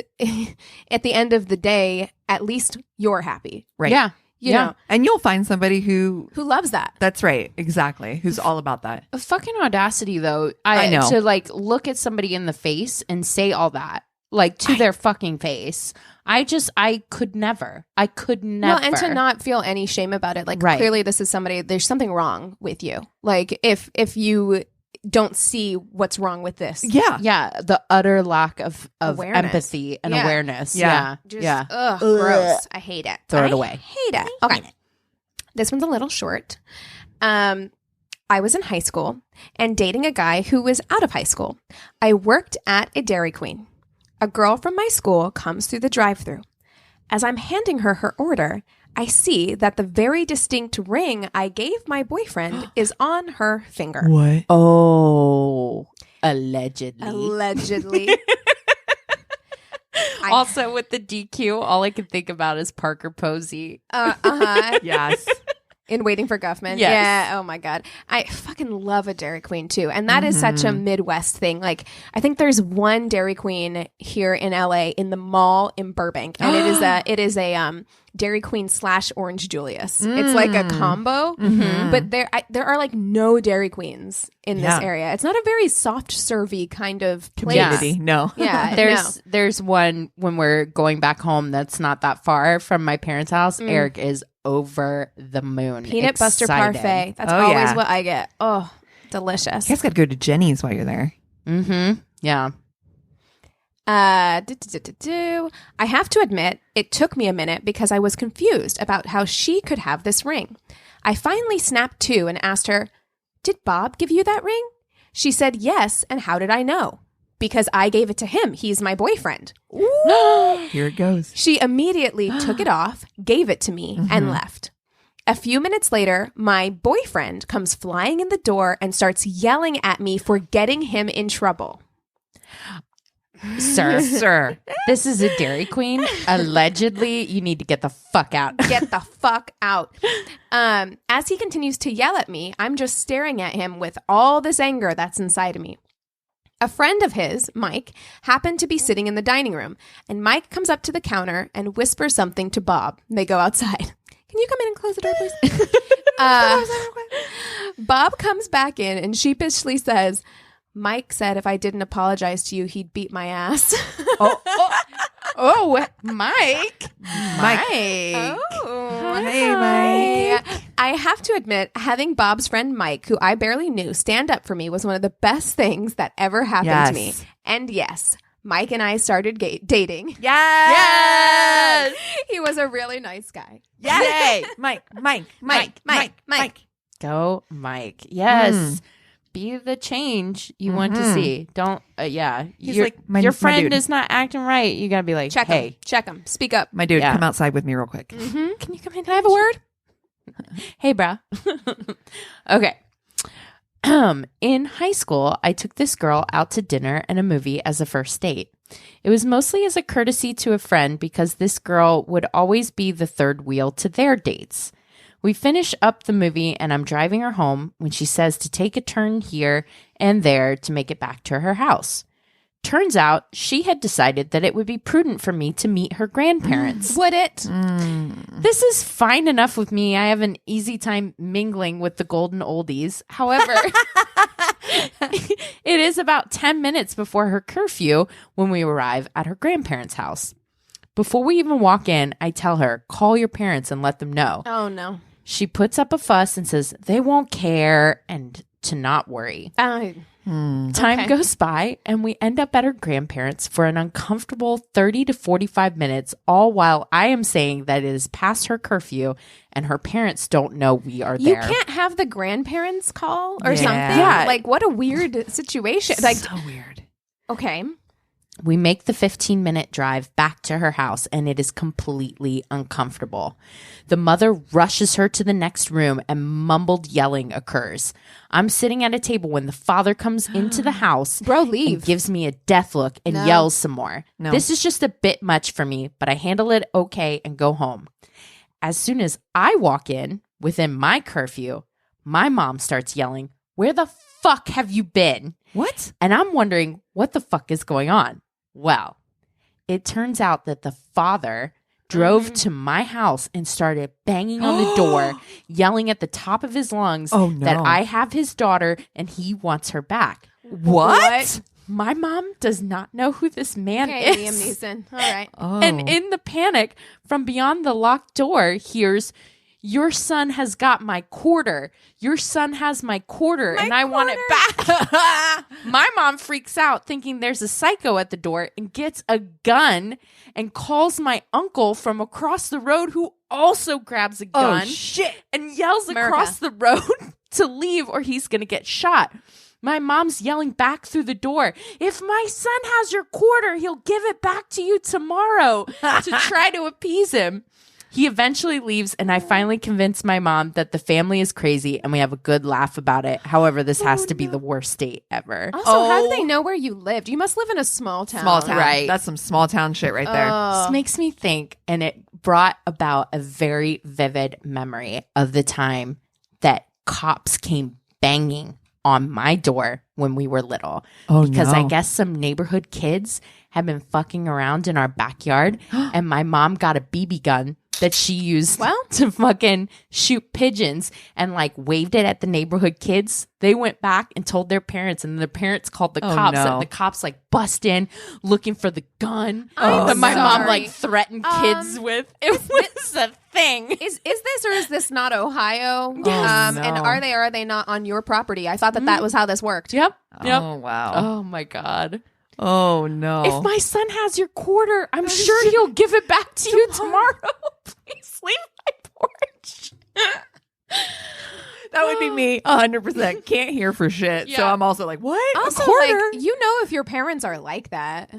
at the end of the day, at least you're happy. Right. Yeah. You know, And you'll find somebody who loves that. That's right. Exactly. Who's all about that. A fucking audacity, though. I know. To look at somebody in the face and say all that, to their fucking face. I could never. Well, and to not feel any shame about it. Right. Clearly this is somebody, there's something wrong with you. If you don't see what's wrong with this. Yeah. Yeah. The utter lack of Awareness. empathy and Yeah. awareness. Yeah. Yeah. Ugh, gross. I hate it. Throw it away. Hate it. Okay. This one's a little short. I was in high school and dating a guy who was out of high school. I worked at a Dairy Queen. A girl from my school comes through the drive-thru. As I'm handing her her order, I see that the very distinct ring I gave my boyfriend is on her finger. What? Oh, allegedly. Allegedly. Also, with the DQ, all I can think about is Parker Posey. Yes. In Waiting for Guffman. Yes. Yeah. Oh my God. I fucking love a Dairy Queen too. And that is such a Midwest thing. I think there's one Dairy Queen here in LA in the mall in Burbank. And it is a Dairy Queen / Orange Julius. It's like a combo. But there are no Dairy Queens in this area. It's not a very soft servy kind of place. Community. No. Yeah. There's one when we're going back home that's not that far from my parents' house. Eric is over the moon. Peanut butter excited. parfait. That's Oh, always yeah. what I get. Oh, delicious. You guys got to go to Jenny's while you're there. Mm-hmm. Yeah. I have to admit, it took me a minute because I was confused about how she could have this ring. I finally snapped to and asked her, "Did Bob give you that ring?" She said yes, and how did I know? Because I gave it to him. He's my boyfriend. Here it goes. She immediately took it off, gave it to me, and left. A few minutes later, my boyfriend comes flying in the door and starts yelling at me for getting him in trouble. Sir, this is a Dairy Queen. Allegedly, you need to get the fuck out. Get the fuck out. As he continues to yell at me, I'm just staring at him with all this anger that's inside of me. A friend of his, Mike, happened to be sitting in the dining room, and Mike comes up to the counter and whispers something to Bob. They go outside. Can you come in and close the door, please? Bob comes back in and sheepishly says, "Mike said if I didn't apologize to you, he'd beat my ass." Oh, Mike. Oh, Hey, Mike. I have to admit, having Bob's friend Mike, who I barely knew, stand up for me was one of the best things that ever happened to me. And yes, Mike and I started dating. Yes. He was a really nice guy. Yay. Mike. Go, Mike. Yes. Be the change you want to see. Don't, He's your, like, my your friend dude. is not acting right. You got to be like, Check hey. him. Check him. Speak up. My dude, Yeah. come outside with me real quick. Can you come in? Can I have a word? Hey, brah. Okay. In high school, I took this girl out to dinner and a movie as a first date. It was mostly as a courtesy to a friend because this girl would always be the third wheel to their dates. We finish up the movie and I'm driving her home when she says to take a turn here and there to make it back to her house. Turns out she had decided that it would be prudent for me to meet her grandparents. Would it? This is fine enough with me. I have an easy time mingling with the golden oldies. However, it is about 10 minutes before her curfew when we arrive at her grandparents' house. Before we even walk in, I tell her, call your parents and let them know. Oh, no. She puts up a fuss and says they won't care and to not worry. Time goes by and we end up at her grandparents for an uncomfortable 30 to 45 minutes, all while I am saying that it is past her curfew and her parents don't know we are there. You can't have the grandparents call or Yeah. something? Yeah. Like, what a weird situation. Like, So weird. okay. We make the 15-minute drive back to her house, and it is completely uncomfortable. The mother rushes her to the next room, and mumbled yelling occurs. I'm sitting at a table when the father comes into the house Bro, and leave. gives me a death look and No. yells some more. No. This is just a bit much for me, but I handle it okay and go home. As soon as I walk in, within my curfew, my mom starts yelling, "Where the fuck have you been?" What? And I'm wondering what the fuck is going on. Well, it turns out that the father drove to my house and started banging on the door, yelling at the top of his lungs Oh, no. that I have his daughter and he wants her back. What? My mom does not know who this man Okay, is. Liam Neeson. All right. Oh. And in the panic, from beyond the locked door, hears, "Your son has got my quarter. Your son has my quarter, and I want it back." My mom freaks out, thinking there's a psycho at the door, and gets a gun and calls my uncle from across the road, who also grabs a gun shit. and yells America. across the road to leave or he's going to get shot. My mom's yelling back through the door, "If my son has your quarter, he'll give it back to you tomorrow," to try to appease him. He eventually leaves, and I finally convince my mom that the family is crazy and we have a good laugh about it. However, this has to be the worst date ever. Also, how do they know where you lived? You must live in a small town. Small town. Right. That's some small town shit right there. This makes me think, and it brought about a very vivid memory of the time that cops came banging on my door when we were little. Oh, because I no. guess some neighborhood kids had been fucking around in our backyard, and my mom got a BB gun that she used to fucking shoot pigeons and like waved it at the neighborhood kids. They went back and told their parents, and their parents called the cops. no. And the cops like bust in looking for the gun I'm that my mom sorry. like threatened kids with. It was a thing. Is this or is this not Ohio? Yes. And No. are they or are they not on your property? I thought that was how this worked. Yep. Yep. Oh, wow. Oh my God. Oh, no. If my son has your quarter, I'm sure he'll give it back to you tomorrow. Please leave my porch. That would be me 100%. Can't hear for shit. So Yeah. I'm also like, what? Also, a quarter? like, you know if your parents are like that.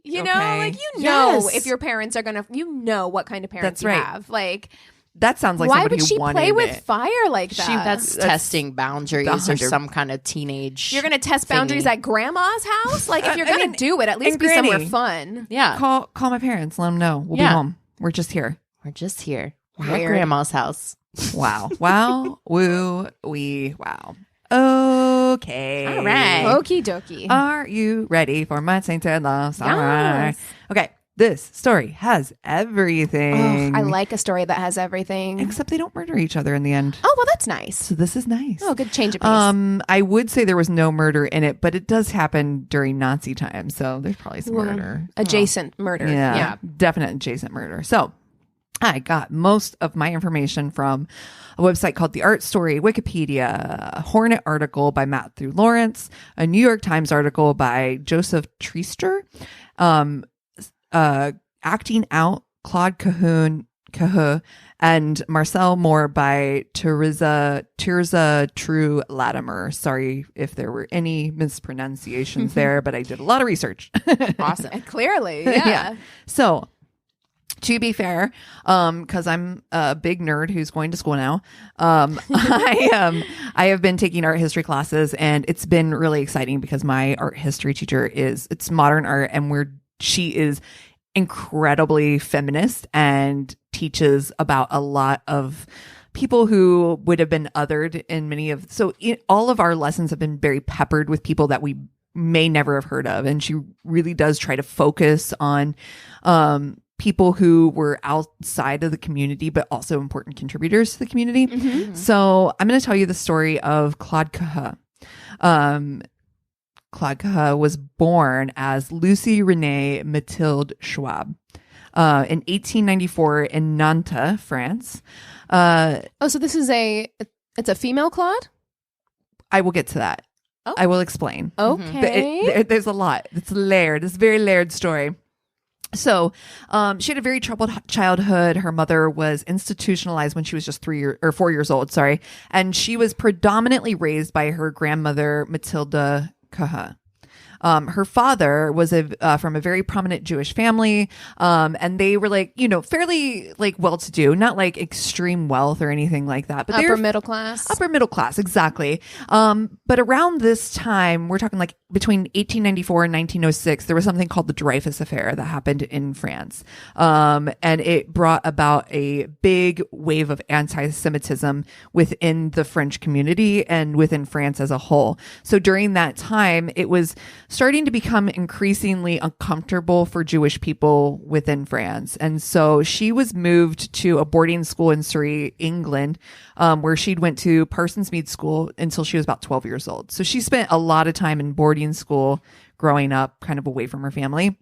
You know, Okay. like, you know Yes. if your parents are going to, you know what kind of parents That's right. you have. Like, That sounds like why somebody would she who wanted play with it. fire like that? That's testing boundaries or 100. some kind of teenage. You're going to test boundaries thingy. at grandma's house? Like, if you're I going mean, to do it, at least and be somewhere Granny. fun. Yeah. Call my parents. Let them know. We'll Yeah. be home. We're just here. We're just here. We're at Weird. grandma's house. Wow. Wow. Woo. Wee. Wow. Okay. All right. Okie dokie. Are you ready for my Tainted Love? All right. Yes. Okay. This story has everything. I like a story that has everything. Except they don't murder each other in the end. Oh, well, that's nice. So this is nice. Oh, good change of pace. I would say there was no murder in it, but it does happen during Nazi time, so there's probably some murder. Adjacent murder. Yeah, definite adjacent murder. So I got most of my information from a website called The Art Story, Wikipedia, a Hornet article by Matthew Lawrence, a New York Times article by Joseph Treaster, Acting Out, Claude Cahun, and Marcel Moore by Tirza True Latimer. Sorry if there were any mispronunciations there, but I did a lot of research. Awesome. Clearly, yeah. So, to be fair, because I'm a big nerd who's going to school now, I have been taking art history classes, and it's been really exciting because my art history teacher it's modern art, and we're she is incredibly feminist and teaches about a lot of people who would have been othered in many of all of our lessons have been very peppered with people that we may never have heard of, and she really does try to focus on people who were outside of the community but also important contributors to the community. So I'm going to tell you the story of Claude Cahun. Claude Cahun was born as Lucie Renee Mathilde Schwab in 1894 in Nantes, France. So this is it's a female Claude? I will get to that. Oh. I will explain. Okay. There's a lot. It's layered. It's a very layered story. So she had a very troubled childhood. Her mother was institutionalized when she was just 4 years old. Sorry. And she was predominantly raised by her grandmother, Mathilde Cahun. Her father was from a very prominent Jewish family, and they were fairly well-to-do, not like extreme wealth or anything like that, but upper middle class. Upper middle class, exactly. But around this time, we're talking like between 1894 and 1906, there was something called the Dreyfus Affair that happened in France, and it brought about a big wave of anti-Semitism within the French community and within France as a whole. So during that time, it was starting to become increasingly uncomfortable for Jewish people within France. And so she was moved to a boarding school in Surrey, England, where she'd went to Parsons Mead School until she was about 12 years old. So she spent a lot of time in boarding school growing up, kind of away from her family.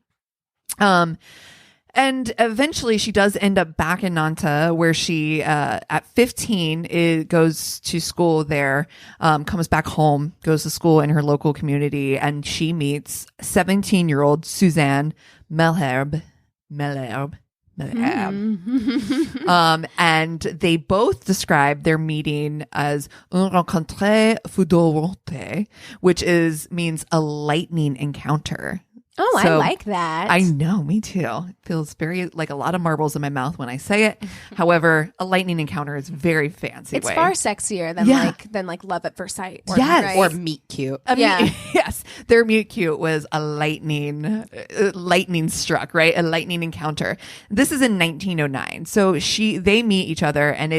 And eventually she does end up back in Nantes, where she, at 15, goes to school there, comes back home, goes to school in her local community, and she meets 17-year-old Suzanne Malherbe. And they both describe their meeting as un rencontre foudroyante, which means a lightning encounter. Oh, So, I like that. I know, me too. It feels very like a lot of marbles in my mouth when I say it. However, a lightning encounter is very fancy. It's way. far sexier than Yeah. like love at first sight. Yes. right? Or meet cute. Yeah. Yes. Their meet cute was a lightning struck, right? A lightning encounter. This is in 1909. So they meet each other, and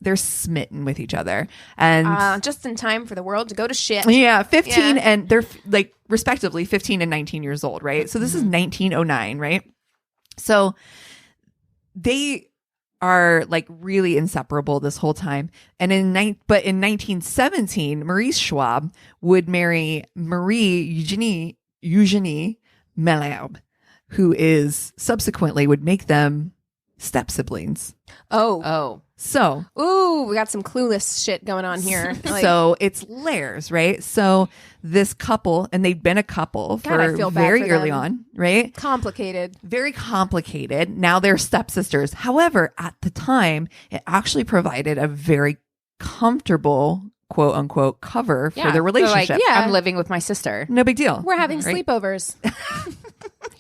they're smitten with each other, and just in time for the world to go to shit. 15 Yeah. and they're like respectively 15 and 19 years old, right? So this is 1909, right? So they are like really inseparable this whole time. And in 1917, Maurice Schwab would marry Marie Eugenie Malherbe, who is subsequently would make them step siblings. Oh. So, Ooh, we got some clueless shit going on here. Like, so it's layers, right? So this couple, and they've been a couple God, I for feel bad very for early them. on, right? complicated. Very complicated. Now they're stepsisters. However, at the time, it actually provided a very comfortable, quote unquote, cover for their They're relationship. like, Yeah. I'm living with my sister. No big deal. We're having Right? sleepovers.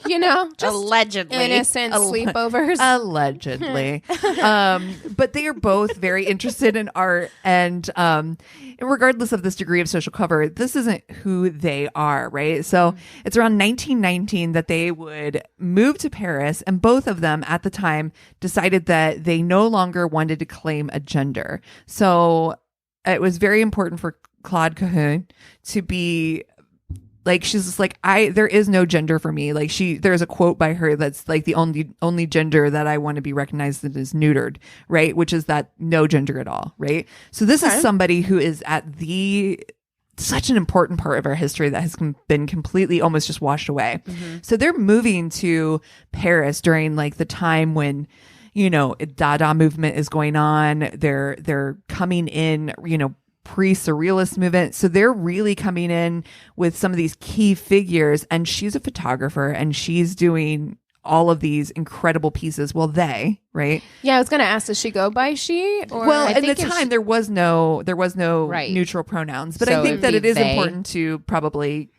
Just Allegedly. innocent sleepovers. Allegedly. But they are both very interested in art, and regardless of this degree of social cover, this isn't who they are, right? So it's around 1919 that they would move to Paris, and both of them at the time decided that they no longer wanted to claim a gender. So it was very important for Claude Cahun to be like, she's just like, there is no gender for me. Like there's a quote by her that's like, the only gender that I want to be recognized as is neutered, right? Which is that no gender at all, right? So this is somebody who is at such an important part of our history that has been completely almost just washed away. So they're moving to Paris during like the time when, Dada movement is going on. They're coming in, pre-surrealist movement. So they're really coming in with some of these key figures, and she's a photographer and she's doing all of these incredible pieces. Well, right? Yeah, I was going to ask, does she go by she? Or Well, I at the think if time there was no Right. neutral pronouns, but So I think it'd that be it is they. important to probably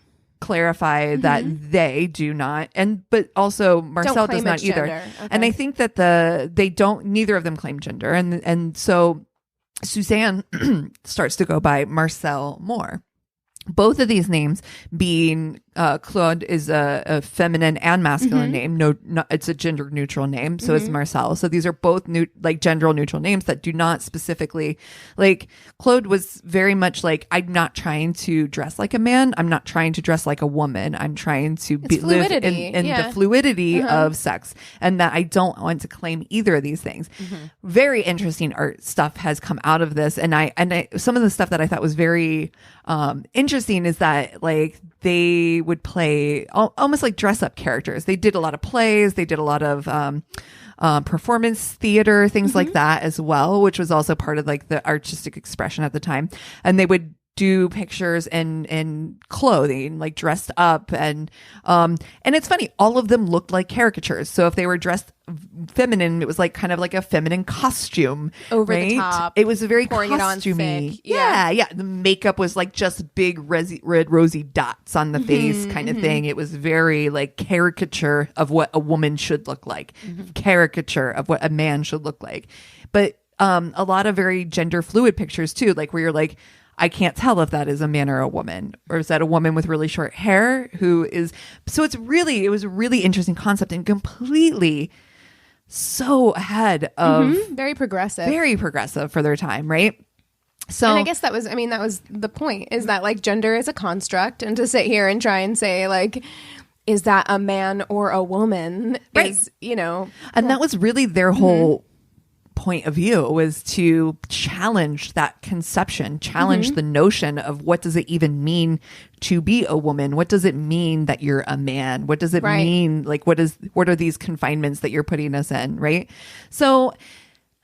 clarify that they do not, but also Marcel claim does not its either. gender. Okay. And I think that neither of them claim gender, and so Suzanne starts to go by Marcel Moore. Both of these names being Claude is a feminine and masculine name. No, it's a gender neutral name. So is Marcel. So these are both gender neutral names that do not specifically, like, Claude was very much like, I'm not trying to dress like a man. I'm not trying to dress like a woman. I'm trying to live in the fluidity of sex, and that I don't want to claim either of these things. Very interesting art stuff has come out of this, and I some of the stuff that I thought was very interesting is that, like, they would play almost like dress up characters. They did a lot of plays. They did a lot of performance theater, things like that as well, which was also part of like the artistic expression at the time. And they would do pictures in clothing, like dressed up, and it's funny, all of them looked like caricatures. So if they were dressed feminine, it was like kind of like a feminine costume over right? the top. It was very pouring it on costumey. thick. Yeah. The makeup was like just big red rosy dots on the face kind of thing. It was very like caricature of what a woman should look like, caricature of what a man should look like. But a lot of very gender fluid pictures too, like where you're like, I can't tell if that is a man or a woman, or is that a woman with really short hair who is, so it was a really interesting concept and completely so ahead of very progressive for their time. Right. So, and I guess that was the point, is that like gender is a construct, and to sit here and try and say like, is that a man or a woman? Right. Is, you know, and that was really their whole point of view, was to challenge that conception, challenge the notion of what does it even mean to be a woman? What does it mean that you're a man? What does it mean? Like, what are these confinements that you're putting us in? Right. So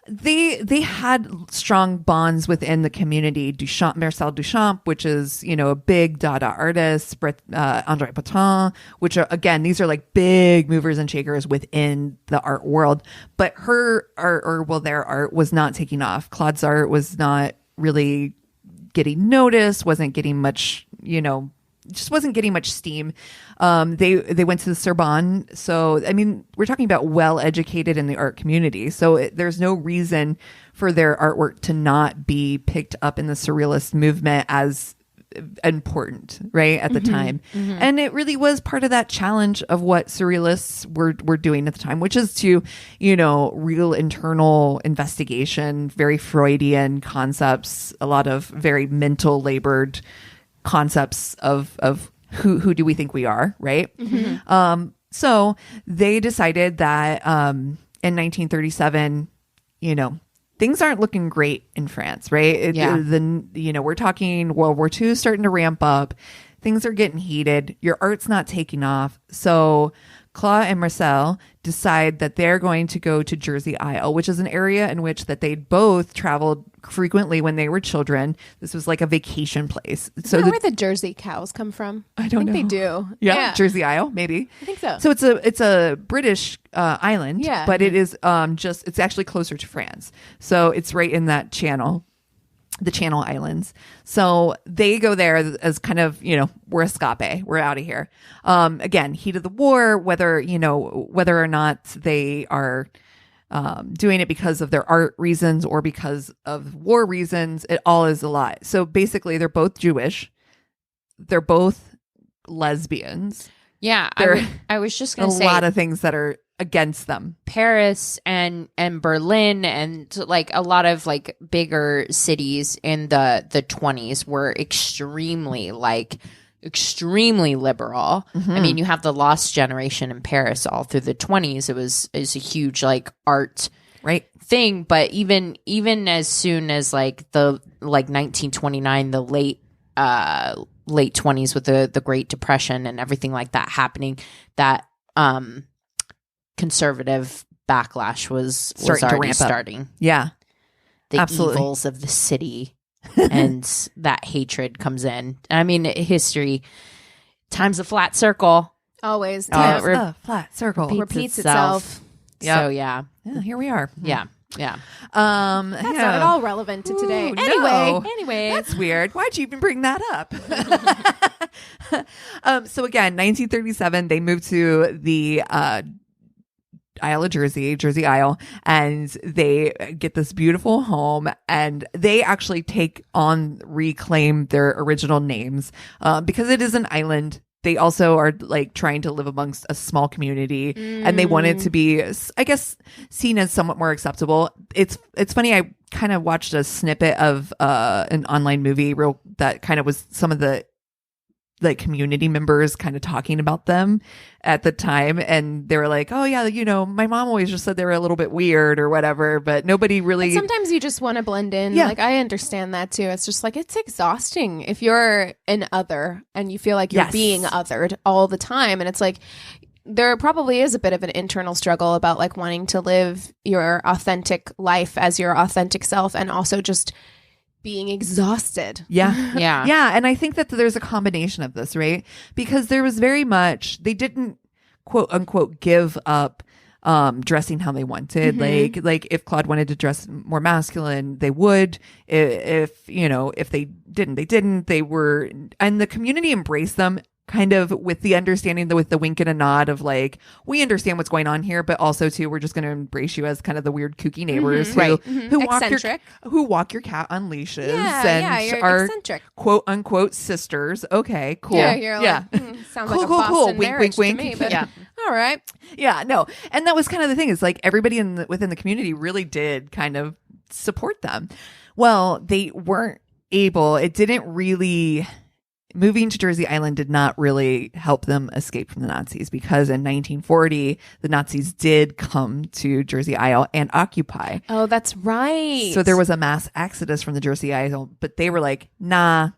they had strong bonds within the community. Marcel Duchamp, which is, you know, a big Dada artist, André Breton, which are, again, these are like big movers and shakers within the art world. But her art, their art was not taking off. Claude's art was not really getting noticed, wasn't getting much, you know, just wasn't getting much steam. They went to the Sorbonne. So, I mean, we're talking about well-educated in the art community. So there's no reason for their artwork to not be picked up in the Surrealist movement as important, right, at the time. And it really was part of that challenge of what Surrealists were doing at the time, which is to, you know, real internal investigation, very Freudian concepts, a lot of very mental labored concepts of who do we think we are, right? So they decided that in 1937, you know, things aren't looking great in France, right? We're talking World War II starting to ramp up. Things are getting heated. Your art's not taking off. So Claude and Marcel decide that they're going to go to Jersey Isle, which is an area in which that they'd both traveled frequently when they were children. This was like a vacation place. So where the Jersey cows come from? I don't know. They do. Yeah, Jersey Isle, maybe. I think so. So it's a British island, but it is it's actually closer to France. So it's right in that channel. The Channel Islands. So they go there as kind of, you know, we're escape, we're out of here. Again, heat of the war, whether or not they are doing it because of their art reasons or because of war reasons, it all is a lot. So basically, they're both Jewish. They're both lesbians. Yeah, I was just going to say a lot of things that are against them. Paris and Berlin and like a lot of like bigger cities in the 20s were extremely liberal. I mean, you have the Lost Generation in Paris all through the 20s. It was a huge like art thing, but even as soon as like the 1929, the late 20s with the Great Depression and everything like that happening, that conservative backlash was already starting. Yeah. The Absolutely. evils of the city and that hatred comes in. I mean, history, time's a flat circle. Always. Time's a flat circle. Repeats itself. Yep. So yeah, here we are. Yeah. That's not at all relevant to today. Ooh, Anyway, that's weird. Why'd you even bring that up? So again, 1937, they moved to the Isle of Jersey Isle, and they get this beautiful home, and they actually reclaim their original names because it is an island. they also are like trying to live amongst a small community, and they want it to be, I guess, seen as somewhat more acceptable. It's funny. I kind of watched a snippet of an online movie that kind of was some of the like community members kind of talking about them at the time, and they were like, oh yeah, my mom always just said they were a little bit weird or whatever, but nobody really. But sometimes you just want to blend in. Yeah. Like, I understand that too. It's just like, it's exhausting if you're an other and you feel like you're being othered all the time, and it's like there probably is a bit of an internal struggle about like wanting to live your authentic life as your authentic self, and also just being exhausted. Yeah. Yeah. Yeah. And I think that there's a combination of this, right? Because there was very much, they didn't quote unquote give up dressing how they wanted. Like if Claude wanted to dress more masculine, they would. If they didn't, they didn't. They were, and the community embraced them kind of with the understanding with the wink and a nod of like, we understand what's going on here, but also too, we're just going to embrace you as kind of the weird kooky neighbors who walk your cat on leashes and are eccentric. Quote unquote sisters. Okay, cool. Yeah, you're like, sounds like a Boston marriage to me, but yeah. All right. Yeah, no. And that was kind of the thing, is like everybody within the community really did kind of support them. Well, they weren't able, moving to Jersey Island did not really help them escape from the Nazis, because in 1940, the Nazis did come to Jersey Isle and occupy. Oh, that's right. So there was a mass exodus from the Jersey Isle, but they were like, nah,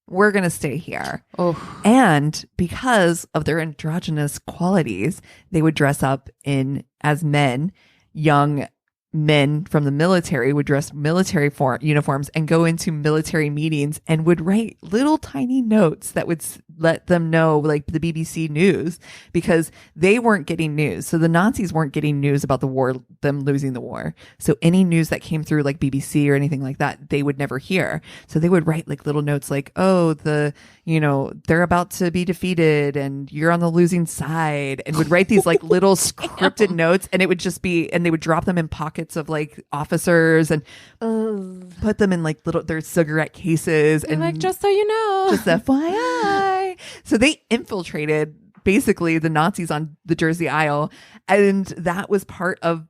we're going to stay here. Oh. And because of their androgynous qualities, they would dress up as men. Young men from the military would dress military uniforms and go into military meetings and would write little tiny notes that would let them know, like the BBC News, because they weren't getting news. So the Nazis weren't getting news about the war, them losing the war. So any news that came through like BBC or anything like that, they would never hear. So they would write like little notes like, oh, they're about to be defeated and you're on the losing side, and would write these like little scripted notes, and it would just be, and they would drop them in pockets of like officers and put them in like their cigarette cases. You're and like, just so you know, just FYI. So they infiltrated basically the Nazis on the Jersey Isle, and that was part of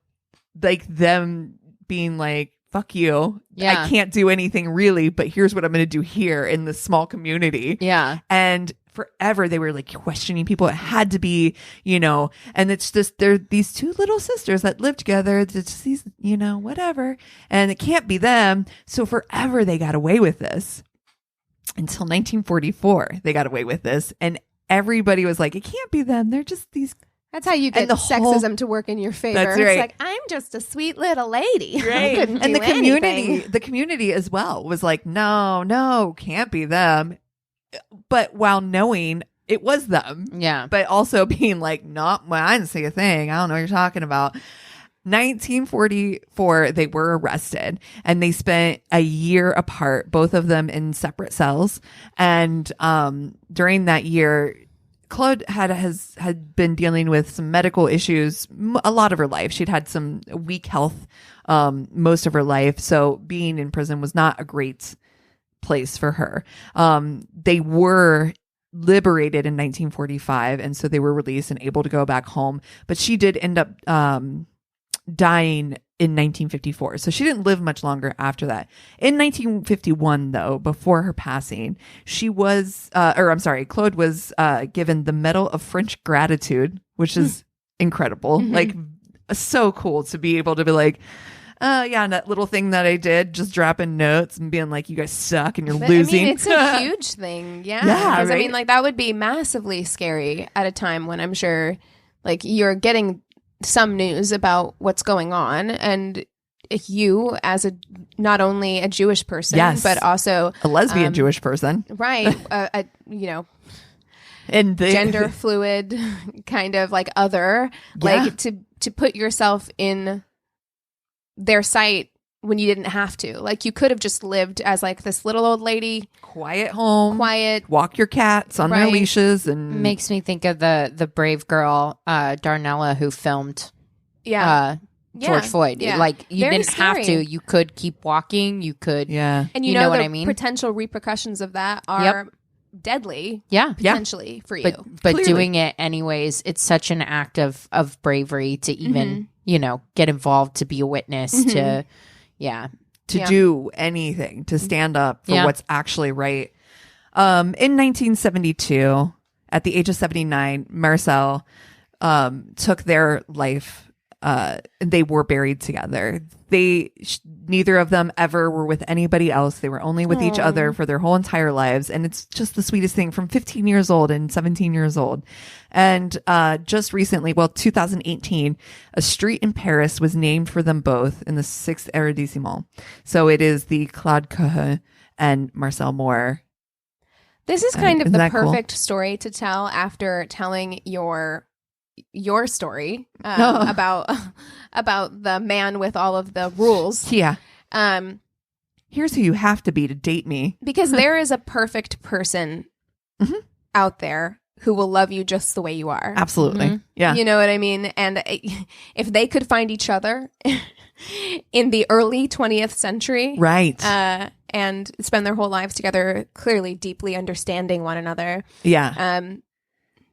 like them being like, fuck you. Yeah. I can't do anything really, but here's what I'm going to do here in this small community. Yeah. And forever they were like questioning people. It had to be, and it's just, they're these two little sisters that live together. It's just these, whatever. And it can't be them. So forever they got away with this until 1944. They got away with this. And everybody was like, it can't be them. They're just these. That's how you get sexism to work in your favor. That's right. It's like, I'm just a sweet little lady. Right. I couldn't and do anything. the community as well was like, no, can't be them. But while knowing it was them. Yeah. But also being like, I didn't say a thing. I don't know what you're talking about. 1944, they were arrested, and they spent a year apart, both of them in separate cells. And during that year, Claude had been dealing with some medical issues a lot of her life. She'd had some weak health most of her life. So being in prison was not a great place for her. They were liberated in 1945, and so they were released and able to go back home. But she did end up dying in 1954. So she didn't live much longer after that. In 1951, though, before her passing, Claude was given the Medal of French Gratitude, which is incredible. Mm-hmm. Like, so cool to be able to be like, and that little thing that I did, just dropping notes and being like, you guys suck and you're losing. I mean, it's a huge thing. Yeah. Yeah, right? I mean, like, that would be massively scary at a time when I'm sure, like, you're getting some news about what's going on, and you as not only a Jewish person, yes, but also a lesbian Jewish person, right? And gender fluid, kind of like other, like to put yourself in their sight when you didn't have to. Like, you could have just lived as like this little old lady, quiet home, walk your cats on their leashes, and makes me think of the brave girl Darnella who filmed George Floyd. Yeah. Like, you Very didn't have scary. to. You could keep walking. You could, yeah. And you know what the I mean? potential repercussions of that are deadly, potentially for you. But doing it anyways, it's such an act of bravery to even, get involved, to be a witness, to do anything, to stand up for what's actually right. In 1972, at the age of 79, Marcel took their life. They were buried together. Neither of them ever were with anybody else. They were only with each other for their whole entire lives. And it's just the sweetest thing, from 15 years old and 17 years old. And just recently, 2018, a street in Paris was named for them both in the 6th arrondissement. So it is the Claude Cahun and Marcel Moore. This is kind of the perfect story to tell after telling your story about the man with all of the rules. Yeah. Here's who you have to be to date me. Because there is a perfect person out there who will love you just the way you are. Absolutely. Yeah. You know what I mean? And if they could find each other in the early 20th century, right, and spend their whole lives together, clearly deeply understanding one another. Yeah.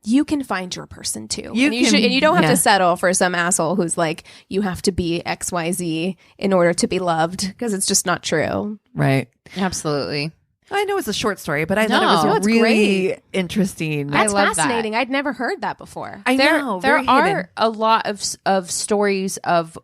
You can find your person too. You don't have to settle for some asshole who's like, you have to be XYZ in order to be loved, because it's just not true. Right. Absolutely. I know it's a short story, but I thought it was really interesting. That's fascinating. I'd never heard that before. I know. There are a lot of stories of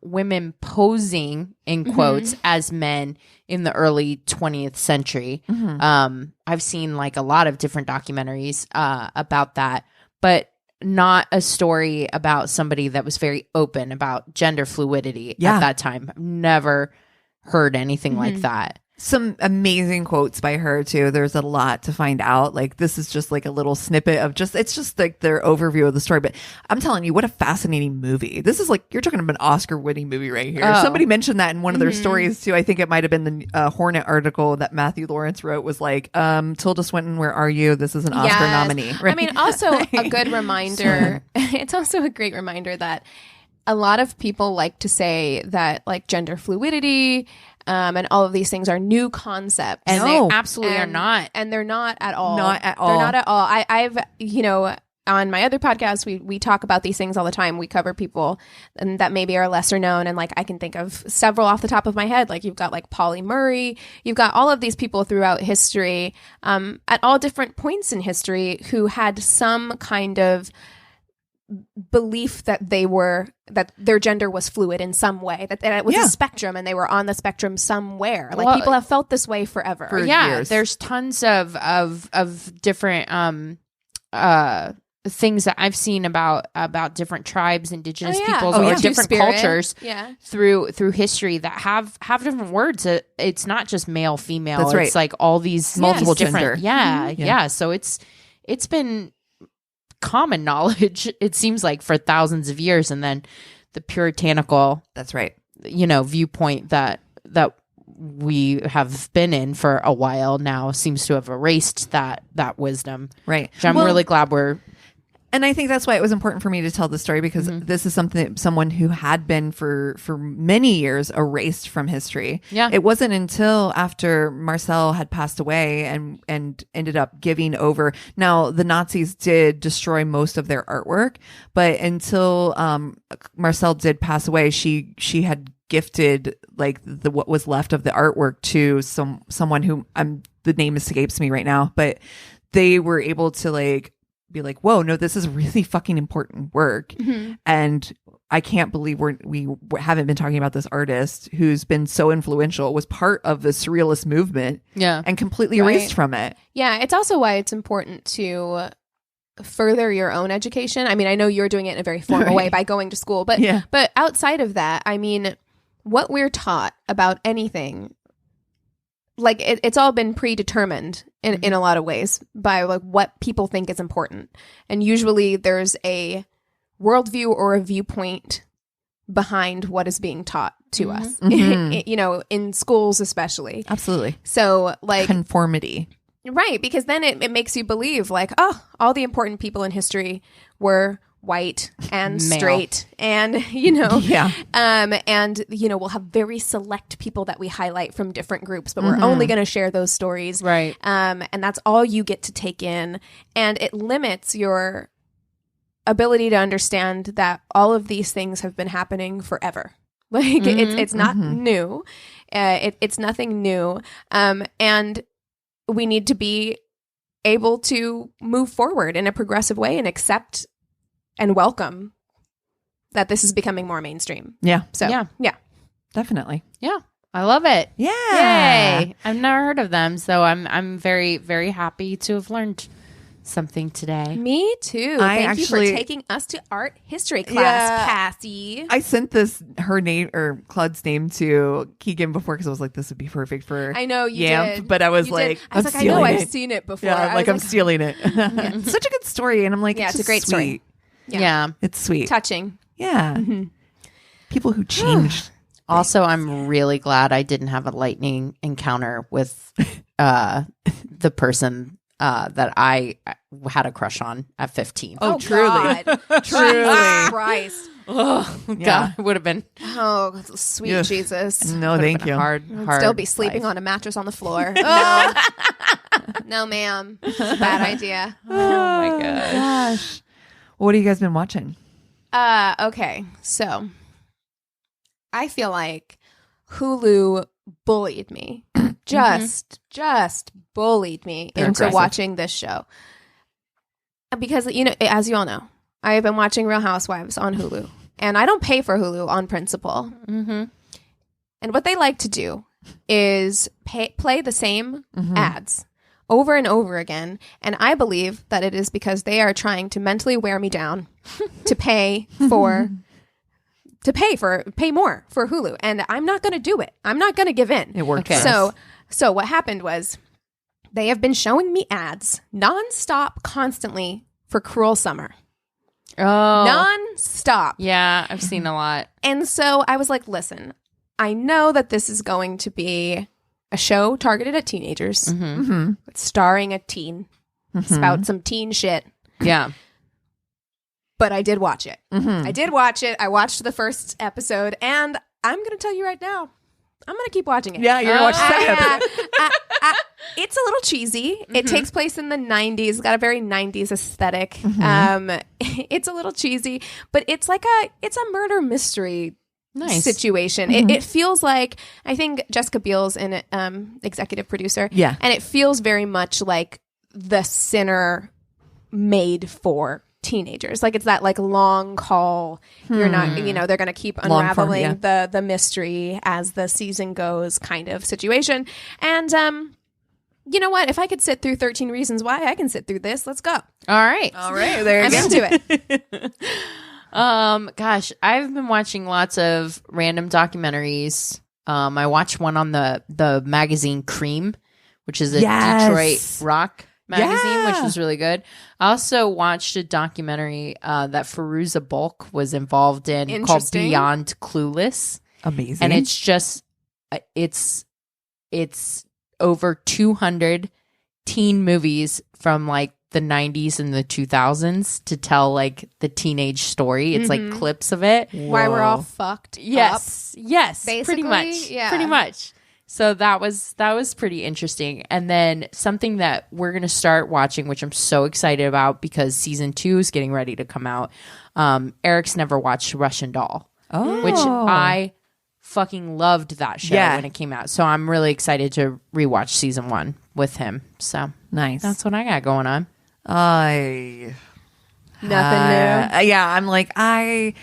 women posing, in quotes, as men in the early 20th century. I've seen like a lot of different documentaries about that, but not a story about somebody that was very open about gender fluidity at that time. I've never heard anything like that. Some amazing quotes by her too. There's a lot to find out. Like, this is just like a little snippet of it's just like their overview of the story. But I'm telling you, what a fascinating movie. This is like, you're talking about an Oscar winning movie right here. Somebody mentioned that in one of their stories too. I think it might've been the Hornet article that Matthew Lawrence wrote, was like, Tilda Swinton, where are you? This is an Oscar nominee. Right? I mean, also a good reminder. It's also a great reminder that a lot of people like to say that like gender fluidity, and all of these things are new concepts. And they absolutely are not. And they're not at all. Not at all. They're not at all. I've, on my other podcast, we talk about these things all the time. We cover people and that maybe are lesser known. And like, I can think of several off the top of my head. Like, you've got like Polly Murray. You've got all of these people throughout history, at all different points in history, who had some kind of belief that their gender was fluid in some way, that it was a spectrum and they were on the spectrum somewhere. Like, people have felt this way forever. For years. There's tons of different things that I've seen about different tribes, indigenous peoples, or different cultures through history that have different words. It's not just male, female. That's right. It's like all these multiple different gender. So it's been common knowledge, it seems like, for thousands of years, and then the puritanical, that's right, viewpoint that we have been in for a while now seems to have erased that wisdom, right? Which I'm really glad we're. And I think that's why it was important for me to tell the story, because this is something, someone who had been for many years erased from history. Yeah. It wasn't until after Marcel had passed away and ended up giving over. Now, the Nazis did destroy most of their artwork, but until Marcel did pass away, she had gifted like what was left of the artwork to someone who the name escapes me right now, but they were able to be like, whoa, no, this is really fucking important work. And I can't believe we haven't been talking about this artist who's been so influential, was part of the surrealist movement, and completely erased from it. Yeah, it's also why it's important to further your own education. I mean, I know you're doing it in a very formal way by going to school, but outside of that, I mean, what we're taught about anything, like it's all been predetermined in a lot of ways by like what people think is important. And usually there's a worldview or a viewpoint behind what is being taught to us, in schools especially. Absolutely. So like conformity. Right. Because then it makes you believe like, oh, all the important people in history were white and Male. straight, and we'll have very select people that we highlight from different groups, but we're only going to share those stories, Right. And that's all you get to take in, and it limits your ability to understand that all of these things have been happening forever. Like it's not new, it's nothing new, and we need to be able to move forward in a progressive way and accept and welcome that this is becoming more mainstream. Yeah. So, yeah. Definitely. Yeah. I love it. Yeah. Yay. I've never heard of them. So I'm very, very happy to have learned something today. Me too. Thank you for taking us to art history class, Cassie. I sent her name or Claude's name to Keegan before because I was like, this would be perfect for I know you Yamp, did. but I was You like, did. I was like, I know I've seen it before. Yeah, I'm stealing it. It's such a good story. And I'm like, Yeah, it's a just great story. sweet. Yeah. It's sweet. Touching. Yeah. People who changed. Also, I'm really glad I didn't have a lightning encounter with the person that I had a crush on at 15. Oh, truly. God. Truly. Jesus Christ. Oh, God. Yeah. It would have been Oh, sweet Ugh. Jesus. No, thank you. hard. Still be sleeping life. on a mattress on the floor. Oh. No, ma'am. It's a bad idea. Oh, my God. Gosh. What have you guys been watching? Okay. So I feel like Hulu bullied me. Just bullied me They're into aggressive. watching this show. Because, as you all know, I have been watching Real Housewives on Hulu. And I don't pay for Hulu on principle. Mm-hmm. And what they like to do is play the same ads over and over again. And I believe that it is because they are trying to mentally wear me down to pay more for Hulu. And I'm not going to do it. I'm not going to give in. It worked. Okay. for us. So what happened was they have been showing me ads nonstop, constantly for Cruel Summer. Oh. Non-stop. Yeah, I've seen a lot. And so I was like, listen, I know that this is going to be a show targeted at teenagers, but starring a teen. It's about some teen shit. Yeah. But I did watch it. I did watch it. I watched the first episode, and I'm going to tell you right now, I'm going to keep watching it. Yeah, you're going to watch the second episode. It's a little cheesy. It takes place in the 90s. It's got a very 90s aesthetic. It's a little cheesy, but it's like it's a murder mystery situation. It feels like, I think Jessica Biel's in it, executive producer. Yeah. And it feels very much like The Sinner made for teenagers. Like it's that like long call. You're not, they're going to keep unraveling the mystery as the season goes kind of situation. And, you know what? If I could sit through 13 Reasons Why, I can sit through this. Let's go. All right. There you I'm go. into it. Gosh, I've been watching lots of random documentaries. I watched one on the magazine Cream, which is a Detroit rock magazine, which was really good. I also watched a documentary that Fairuza Balk was involved in called Beyond Clueless. Amazing. And it's just it's over 200 teen movies from like the 90s and the 2000s to tell like the teenage story. It's like clips of it. Why we're all fucked Yes. Basically, pretty much. yeah. Pretty much. So that was pretty interesting. And then something that we're going to start watching, which I'm so excited about because season 2 is getting ready to come out. Eric's never watched Russian Doll, which I fucking loved that show when it came out. So I'm really excited to rewatch season 1 with him. So nice. that's what I got going on. Nothing Nothing new. Yeah, I'm like, I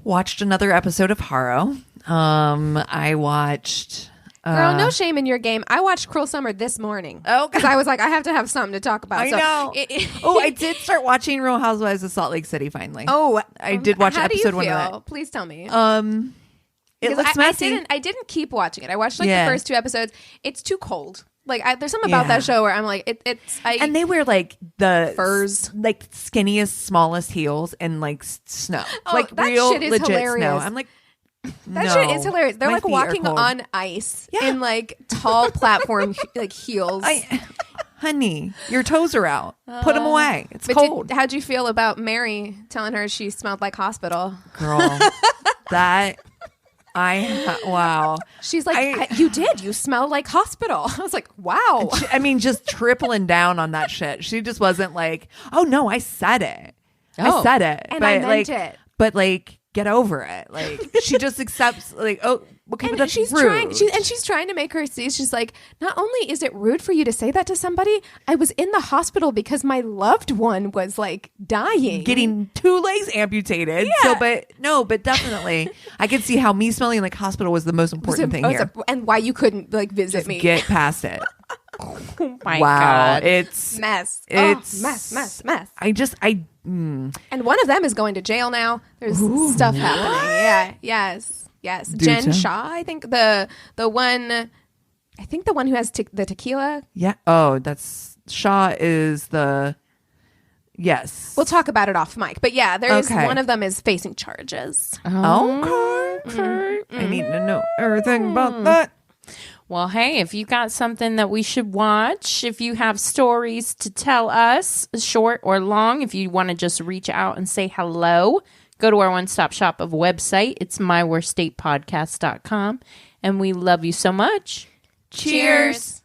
watched another episode of Harrow. I watched... Girl, no shame in your game. I watched Cruel Summer this morning. Oh, because I was like, I have to have something to talk about. I know. I did start watching Real Housewives of Salt Lake City finally. Oh, I did watch how episode do 1 you of feel? that. Please tell me. It looks messy. I didn't keep watching it. I watched like the first 2 episodes. It's too cold. Like there's something about that show where I'm like, and they wear like the furs, like skinniest, smallest heels, and like snow, Oh, like that real shit is legit hilarious. snow. I'm like, that shit is hilarious. They're My like feet are walking cold. on ice in like tall platform like heels. honey, your toes are out. Put them away. It's cold. How'd you feel about Mary telling her she smelled like hospital? Girl, wow. She's like, you did. You smell like hospital. I was like, wow. I mean, just tripling down on that shit. She just wasn't like, oh no, I said it. I said it. And I meant it. But like, get over it. Like, she just accepts like, oh, okay, but that's she's rude. She's trying to make her see. She's like, not only is it rude for you to say that to somebody, I was in the hospital because my loved one was like dying, getting 2 legs amputated. Yeah. So, but definitely, I could see how me smelling like hospital was the most important thing here, and why you couldn't like visit just me. get past it. Oh my wow, God. it's mess. It's mess. And one of them is going to jail now. There's stuff happening. Yeah. Yes. Jen Shaw, I think the one who has the tequila. Yeah. Oh, that's Shaw is the. Yes. We'll talk about it off mic, but yeah, there's one of them is facing charges. Okay. I need to know everything about that. Well, hey, if you got something that we should watch, if you have stories to tell us, short or long, if you want to just reach out and say hello, go to our one-stop shop of website. It's myworststatepodcast.com. And we love you so much. Cheers.